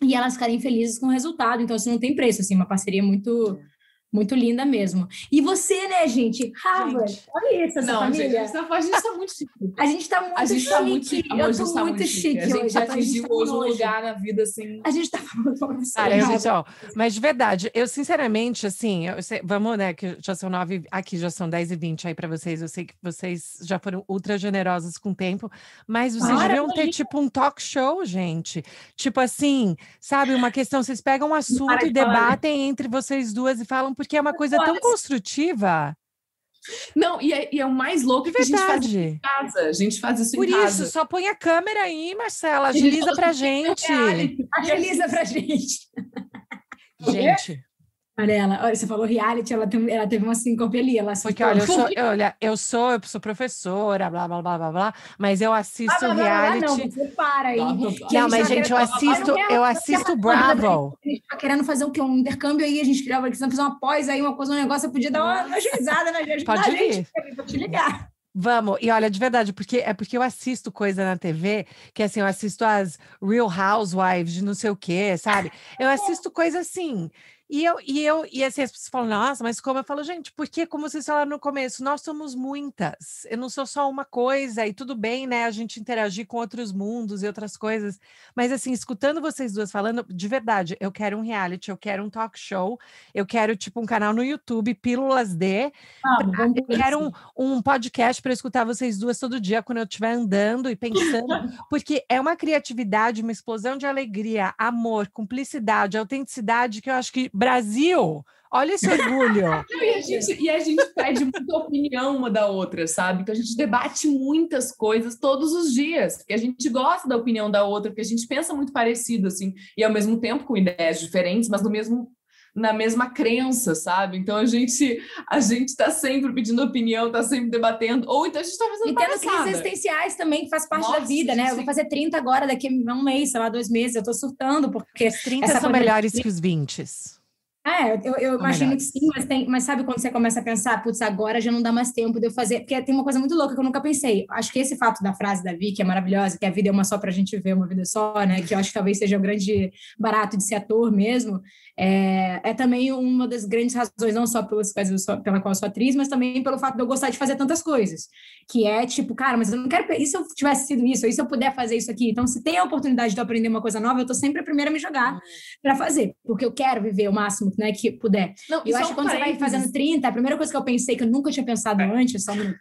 e elas ficarem felizes com o resultado, então isso não tem preço, assim, uma parceria muito linda mesmo. E você, né, gente? Harvard, olha isso, essa família. Gente, a gente tá muito chique. A gente tá muito chique. Eu tô muito chique. A gente já atingiu hoje um lugar na vida, assim. A gente tá falando com você. Mas de verdade, eu sinceramente, assim, vamos, né, que já são 9, aqui já são 10h20 aí pra vocês. Eu sei que vocês já foram ultra generosas com o tempo, mas vocês deviam ter, tipo, um talk show, gente. Tipo assim, sabe, uma questão, vocês pegam um assunto e debatem entre vocês duas e falam porque é uma coisa tão construtiva. Não, e é o mais louco que a gente faz em casa. A gente faz isso em casa. Por isso, só põe a câmera aí, Marcela. Agiliza pra gente. Agiliza pra gente. Gente. Olha, você falou reality, ela teve uma síncope ali. Porque, eu sou professora, blá, blá, blá, blá, blá, mas eu assisto reality... Não, você para aí. Não, mas, gente, eu assisto Bravo. A gente tá querendo fazer o quê? Um intercâmbio aí, a gente queria fazer uma pós aí, uma coisa, um negócio, eu podia dar uma agilizada na gente. Pode vir. Vou te ligar. Vamos, e olha, de verdade, porque eu assisto coisa na TV, que assim, eu assisto as Real Housewives de não sei o quê, sabe? Eu assisto coisa assim... E assim, as pessoas falam, nossa, mas como? Eu falo, gente, porque como vocês falaram no começo, nós somos muitas. Eu não sou só uma coisa, e tudo bem, né? A gente interagir com outros mundos e outras coisas. Mas assim, escutando vocês duas falando, de verdade, eu quero um reality, eu quero um talk show, eu quero, tipo, um canal no YouTube, Pílulas de. Eu quero um podcast para escutar vocês duas todo dia, quando eu estiver andando e pensando, porque é uma criatividade, uma explosão de alegria, amor, cumplicidade, autenticidade, que eu acho que Brasil, olha esse orgulho. E a gente pede muita opinião uma da outra, sabe? Então a gente debate muitas coisas todos os dias, porque a gente gosta da opinião da outra, porque a gente pensa muito parecido, assim, e ao mesmo tempo com ideias diferentes, mas na mesma crença, sabe? Então a gente tá sempre pedindo opinião, tá sempre debatendo, ou então a gente tá fazendo crises existenciais também, que faz parte da vida, né? Eu vou fazer 30 agora, daqui a um mês, sei lá, 2 meses, eu tô surtando, porque... Os 30 são melhores que os 20. Eu imagino que sim, mas sabe quando você começa a pensar, putz, agora já não dá mais tempo de eu fazer, porque tem uma coisa muito louca que eu nunca pensei. Acho que esse fato da frase da Vicky é maravilhosa, que a vida é uma só pra gente ver, uma vida só, né? Que eu acho que talvez seja o grande barato de ser ator mesmo. É também uma das grandes razões, não só pela qual eu sou atriz, mas também pelo fato de eu gostar de fazer tantas coisas. Que é tipo, cara, mas eu não quero... E se eu tivesse sido isso? E se eu puder fazer isso aqui? Então, se tem a oportunidade de eu aprender uma coisa nova, eu tô sempre a primeira a me jogar pra fazer. Porque eu quero viver o máximo, né, que puder. Não, eu acho que quando você vai fazendo 30, a primeira coisa que eu pensei, que eu nunca tinha pensado antes, só um minuto,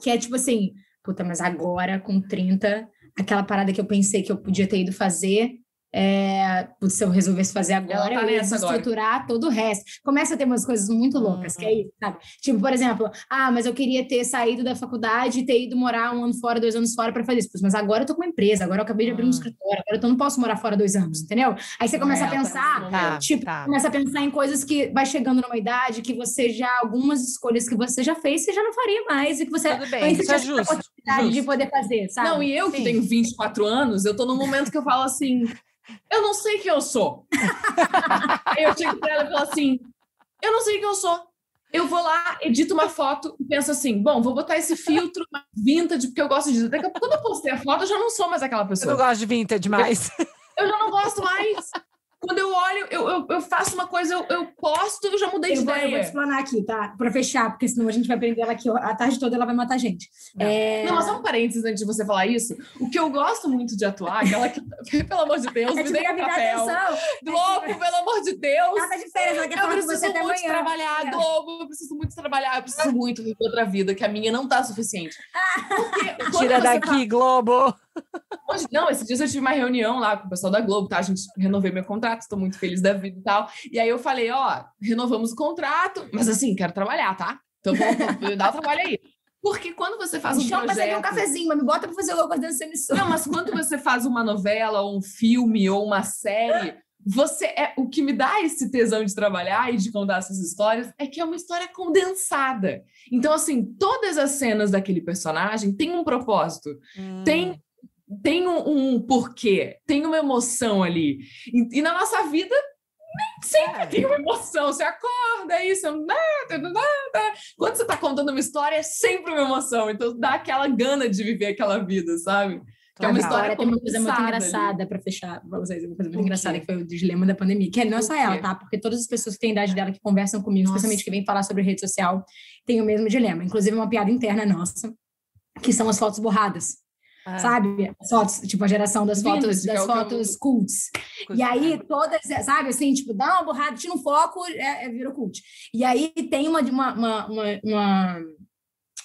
que é tipo assim, puta, mas agora com 30, aquela parada que eu pensei que eu podia ter ido fazer, se eu resolvesse fazer agora, eu ia estruturar todo o resto. Começa a ter umas coisas muito loucas, que é isso, sabe? Tipo, por exemplo, mas eu queria ter saído da faculdade e ter ido morar 1 ano fora, 2 anos fora para fazer isso. Mas agora eu tô com uma empresa, agora eu acabei de abrir um escritório, agora eu não posso morar fora 2 anos, entendeu? Aí você começa a pensar, começa a pensar em coisas que vai chegando numa idade que você já, algumas escolhas que você já fez, você já não faria mais, e que você antes tinha a oportunidade de poder fazer, sabe? Não, e eu que tenho 24 anos, eu tô num momento que eu falo assim... Eu não sei quem eu sou. Aí eu chego pra ela e falo assim, eu não sei quem eu sou. Eu vou lá, edito uma foto e penso assim, bom, vou botar esse filtro vintage, porque eu gosto disso. Daqui a pouco, quando eu postei a foto, eu já não sou mais aquela pessoa. Eu não gosto de vintage mais. Eu já não gosto mais. Quando eu olho, eu faço uma coisa, eu posto, eu já mudei de ideia. Eu vou te explanar aqui, tá? Pra fechar, porque senão a gente vai prender ela aqui a tarde toda, ela vai matar a gente. Não, mas só um parênteses antes de você falar isso. O que eu gosto muito de atuar, aquela que, pelo amor de Deus, me dê papel. Globo, pelo amor de Deus. Nada de férias, ela quer falar com você até amanhã. Trabalhar, Globo, eu preciso muito trabalhar, eu preciso muito viver outra vida, que a minha não tá suficiente. Tira daqui, Globo! Não, esses dias eu tive uma reunião lá com o pessoal da Globo, tá? A gente renovei meu contrato, estou muito feliz da vida e tal. E aí eu falei, renovamos o contrato, mas assim, quero trabalhar, tá? Então vamos dar o trabalho aí. Porque quando você faz um projeto... Chama pra um cafezinho, mas me bota pra fazer alguma coisa dessa emissora. Não, mas quando você faz uma novela, ou um filme, ou uma série... o que me dá esse tesão de trabalhar e de contar essas histórias é que é uma história condensada. Então, assim, todas as cenas daquele personagem têm um propósito. Tem um porquê, tem uma emoção ali. E na nossa vida, nem sempre tem uma emoção. Você acorda, é isso, nada. Quando você está contando uma história, é sempre uma emoção. Então dá aquela gana de viver aquela vida, sabe? Que é uma história. Tem uma coisa muito engraçada para fechar para vocês, uma coisa muito engraçada que foi o dilema da pandemia, que não é só ela, tá? Porque todas as pessoas que têm a idade dela que conversam comigo, especialmente que vêm falar sobre rede social, têm o mesmo dilema. Inclusive uma piada interna nossa, que são as fotos borradas. Sabe? As fotos, tipo, a geração das fotos cults. E aí, todas, sabe, assim, tipo, dá uma borrada, tira um foco, vira cult. E aí tem uma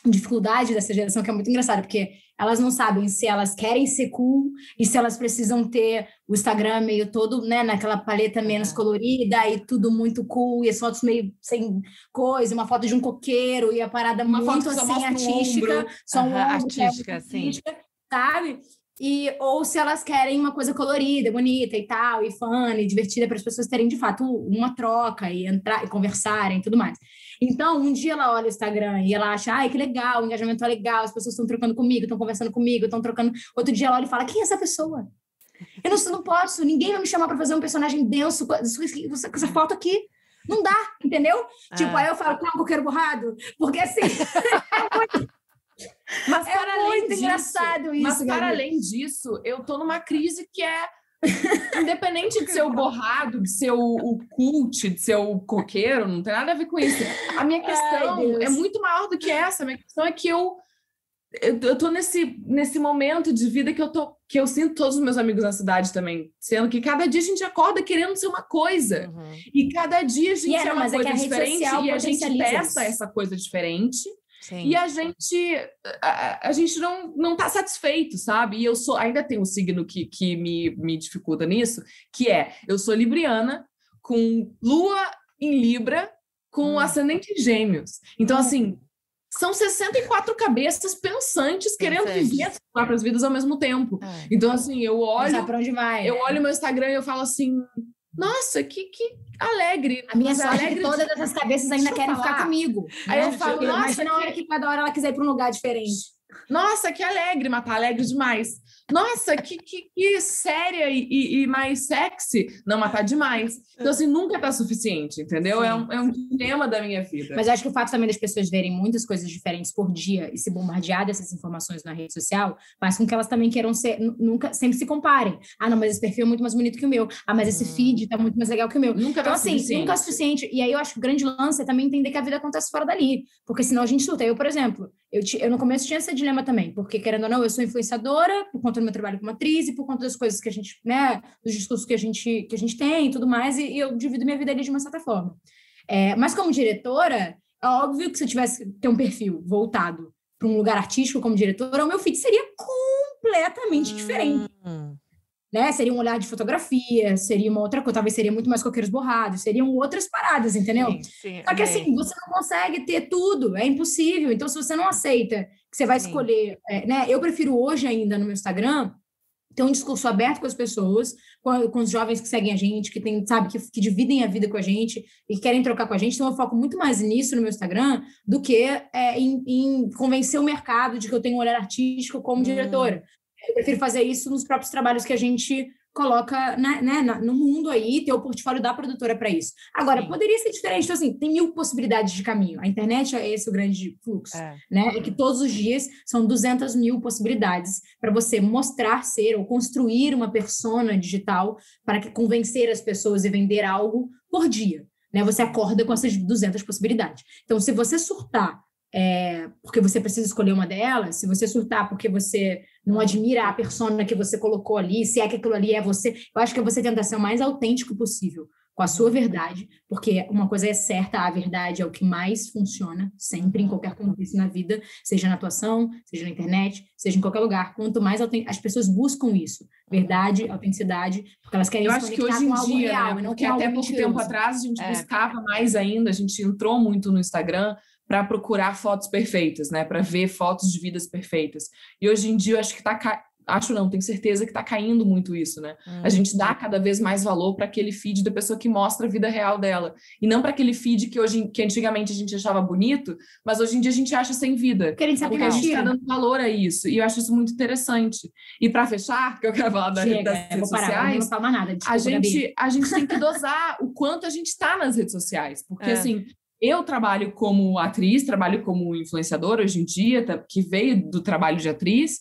dificuldade dessa geração que é muito engraçada, porque elas não sabem se elas querem ser cool e se elas precisam ter o Instagram meio todo, né, naquela paleta menos colorida e tudo muito cool, e as fotos meio sem coisa, uma foto de um coqueiro e a parada uma muito assim artística, só um ombro, artística, sim. Sabe? Ou se elas querem uma coisa colorida, bonita e tal, e fun, e divertida, para as pessoas terem, de fato, uma troca e entrar e conversarem e tudo mais. Então, um dia ela olha o Instagram e ela acha, ai, que legal, o engajamento é legal, as pessoas estão trocando comigo, estão conversando comigo, estão trocando... Outro dia ela olha e fala, quem é essa pessoa? Eu não posso, ninguém vai me chamar para fazer um personagem denso com essa foto aqui. Não dá, entendeu? Tipo, aí eu falo, qual coqueiro borrado? Porque assim... Mas para muito engraçado isso. Mas para além disso, eu tô numa crise que é Independente de ser o borrado, de ser o cult, de ser o coqueiro, não tem nada a ver com isso. A minha questão é muito maior do que essa. A minha questão é que eu tô nesse momento de vida que eu sinto todos os meus amigos na cidade também, sendo que cada dia a gente acorda querendo ser uma coisa. E cada dia a gente é uma coisa diferente e a gente testa essa coisa diferente. Sim. E a gente não tá satisfeito, sabe? E eu ainda tenho um signo que me dificulta nisso, que eu sou libriana, com lua em Libra, com ascendente em Gêmeos. Então, assim, são 64 cabeças pensantes querendo viver as próprias vidas ao mesmo tempo. Então, assim, eu olho meu Instagram e eu falo assim, nossa, que alegre. A minha sorte é que todas essas cabeças ainda querem ficar comigo. Aí eu falo, nossa, imagina a hora que cada hora ela quiser ir para um lugar diferente. Nossa, que alegre, mas tá alegre demais. Nossa, que séria e mais sexy. Não, mas tá demais. Então, assim, nunca tá suficiente, entendeu? É um dilema da minha vida. Mas eu acho que o fato também das pessoas verem muitas coisas diferentes por dia e se bombardear dessas informações na rede social faz com que elas também queiram sempre se comparem. Ah, não, mas esse perfil é muito mais bonito que o meu. Ah, mas esse feed tá muito mais legal que o meu. Nunca então, assim, nunca é suficiente. E aí eu acho que o grande lance é também entender que a vida acontece fora dali. Porque senão a gente surta. Eu, por exemplo, eu no começo tinha esse dilema também, porque, querendo ou não, eu sou influenciadora por conta do meu trabalho como atriz e por conta das coisas que a gente, né, dos discursos que a gente tem e tudo mais, e eu divido minha vida ali de uma certa forma. Mas como diretora, é óbvio que se eu tivesse ter um perfil voltado para um lugar artístico como diretora, o meu feed seria completamente diferente. Né? Seria um olhar de fotografia, seria uma outra coisa, talvez seria muito mais coqueiros borrados, seriam outras paradas, entendeu? Sim, só que assim, você não consegue ter tudo, é impossível. Então, se você não aceita que você vai escolher, né? Eu prefiro hoje ainda no meu Instagram ter um discurso aberto com as pessoas, com os jovens que seguem a gente, que tem, sabe, que dividem a vida com a gente e que querem trocar com a gente. Então, eu foco muito mais nisso no meu Instagram do que em convencer o mercado de que eu tenho um olhar artístico como diretora. Eu prefiro fazer isso nos próprios trabalhos que a gente coloca no mundo aí, ter o portfólio da produtora para isso. Agora, poderia ser diferente. Então, assim, tem 1000 possibilidades de caminho. A internet é esse o grande fluxo, né? É que todos os dias são 200.000 possibilidades para você mostrar ser ou construir uma persona digital para convencer as pessoas e vender algo por dia, né? Você acorda com essas 200 possibilidades. Então, se você surtar porque você precisa escolher uma delas, se você surtar porque você não admira a persona que você colocou ali, se é que aquilo ali é você, eu acho que você tenta ser o mais autêntico possível com a sua verdade, porque uma coisa é certa, a verdade é o que mais funciona sempre, em qualquer contexto na vida, seja na atuação, seja na internet, seja em qualquer lugar. Quanto mais as pessoas buscam isso, verdade, autenticidade, porque elas querem se conectar com algo real, né? E não porque até pouco tempo atrás a gente buscava mais ainda, a gente entrou muito no Instagram para procurar fotos perfeitas, né? Para ver fotos de vidas perfeitas. E hoje em dia eu acho que tenho certeza que está caindo muito isso, né? A gente dá cada vez mais valor para aquele feed da pessoa que mostra a vida real dela. E não para aquele feed que antigamente a gente achava bonito, mas hoje em dia a gente acha sem vida. Porque a gente está dando valor a isso. E eu acho isso muito interessante. E para fechar, que eu quero falar das redes sociais, não falo nada, desculpa, a gente tem que dosar o quanto a gente está nas redes sociais. Porque, assim, eu trabalho como atriz, trabalho como influenciadora hoje em dia, que veio do trabalho de atriz,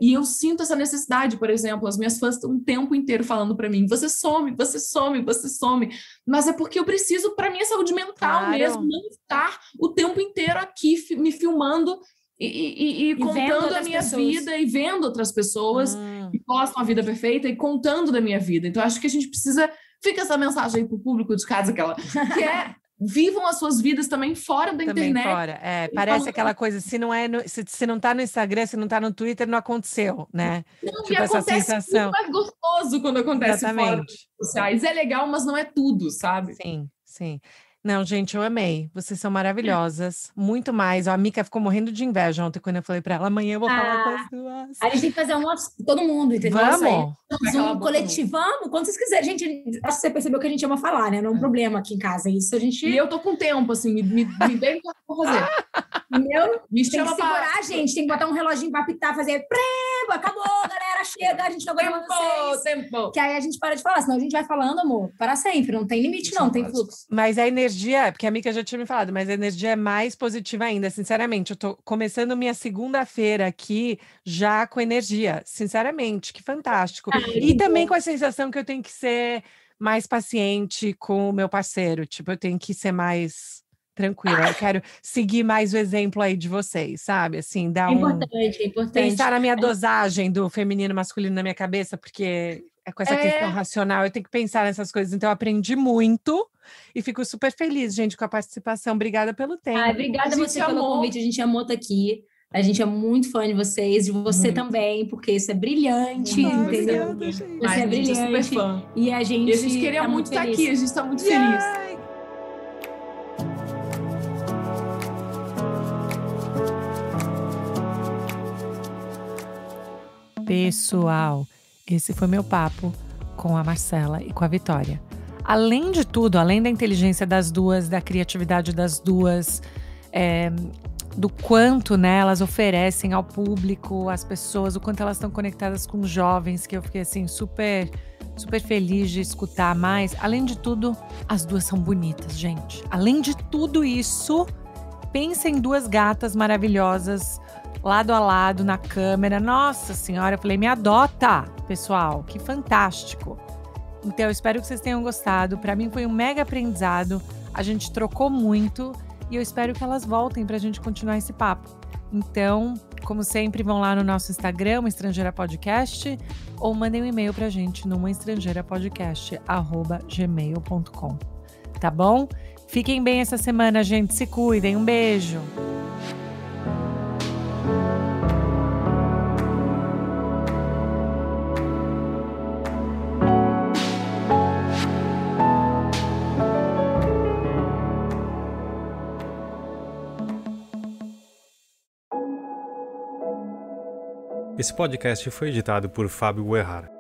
e eu sinto essa necessidade. Por exemplo, as minhas fãs estão o tempo inteiro falando para mim, você some, você some, você some, mas é porque eu preciso, para minha saúde mental mesmo, não estar o tempo inteiro aqui me filmando e contando a minha vida e vendo outras pessoas que postam a vida perfeita e contando da minha vida. Então, acho que a gente precisa... Fica essa mensagem aí pro público de casa, que vivam as suas vidas também fora da internet. Fora. Parece aquela coisa, se não tá no Instagram, se não tá no Twitter, não aconteceu, né? Não, tipo, essa sensação. Muito mais gostoso quando acontece fora das redes sociais. É legal, mas não é tudo, sabe? Sim, sim. Não, gente, eu amei. Vocês são maravilhosas. Muito mais. A Mica ficou morrendo de inveja ontem quando eu falei pra ela, amanhã eu vou falar com as duas. A gente tem que fazer todo mundo, entendeu? Vamos! Um coletivo, vamos, quando vocês quiserem. Gente, acho que você percebeu que a gente ama falar, né? Não é um problema aqui em casa. Isso a gente... E eu tô com tempo, assim, me dê o que eu vou fazer. Entendeu? Tem que segurar a gente, tem que botar um reloginho pra apitar, fazer... Acabou, galera, chega, a gente não aguenta vocês. Tempo. Que aí a gente para de falar, senão a gente vai falando, amor, para sempre. Não tem limite, não, tem fluxo. Mas a energia energia, porque a Mica já tinha me falado, mas a energia é mais positiva ainda, sinceramente. Eu tô começando minha segunda-feira aqui já com energia, sinceramente, que fantástico. E também com a sensação que eu tenho que ser mais paciente com o meu parceiro, tipo, eu tenho que ser mais tranquila. Eu quero seguir mais o exemplo aí de vocês, sabe? Assim, dar É importante. pensar na minha dosagem do feminino e masculino na minha cabeça, porque é com essa questão racional, eu tenho que pensar nessas coisas. Então, eu aprendi muito e fico super feliz, gente, com a participação. Obrigada pelo tempo. Obrigada a você pelo convite. A gente amou estar aqui. A gente é muito fã de vocês, de você também, porque isso é brilhante, entendeu? Você é brilhante. Super fã. E a gente queria muito estar aqui, a gente está muito feliz. Pessoal, esse foi meu papo com a Marcela e com a Vitória. Além de tudo, além da inteligência das duas, da criatividade das duas, do quanto, né, elas oferecem ao público, às pessoas, o quanto elas estão conectadas com os jovens, que eu fiquei assim super, super feliz de escutar mais. Além de tudo, as duas são bonitas, gente. Além de tudo isso, pensa em duas gatas maravilhosas, lado a lado na câmera. Nossa senhora, eu falei, me adota, pessoal, que fantástico. Então, eu espero que vocês tenham gostado. Para mim foi um mega aprendizado. A gente trocou muito e eu espero que elas voltem para a gente continuar esse papo. Então, como sempre, vão lá no nosso Instagram, Uma Estrangeira Podcast, ou mandem um e-mail para a gente no umaestrangeirapodcast@gmail.com. Tá bom? Fiquem bem essa semana, gente. Se cuidem. Um beijo. Esse podcast foi editado por Fábio Guerrara.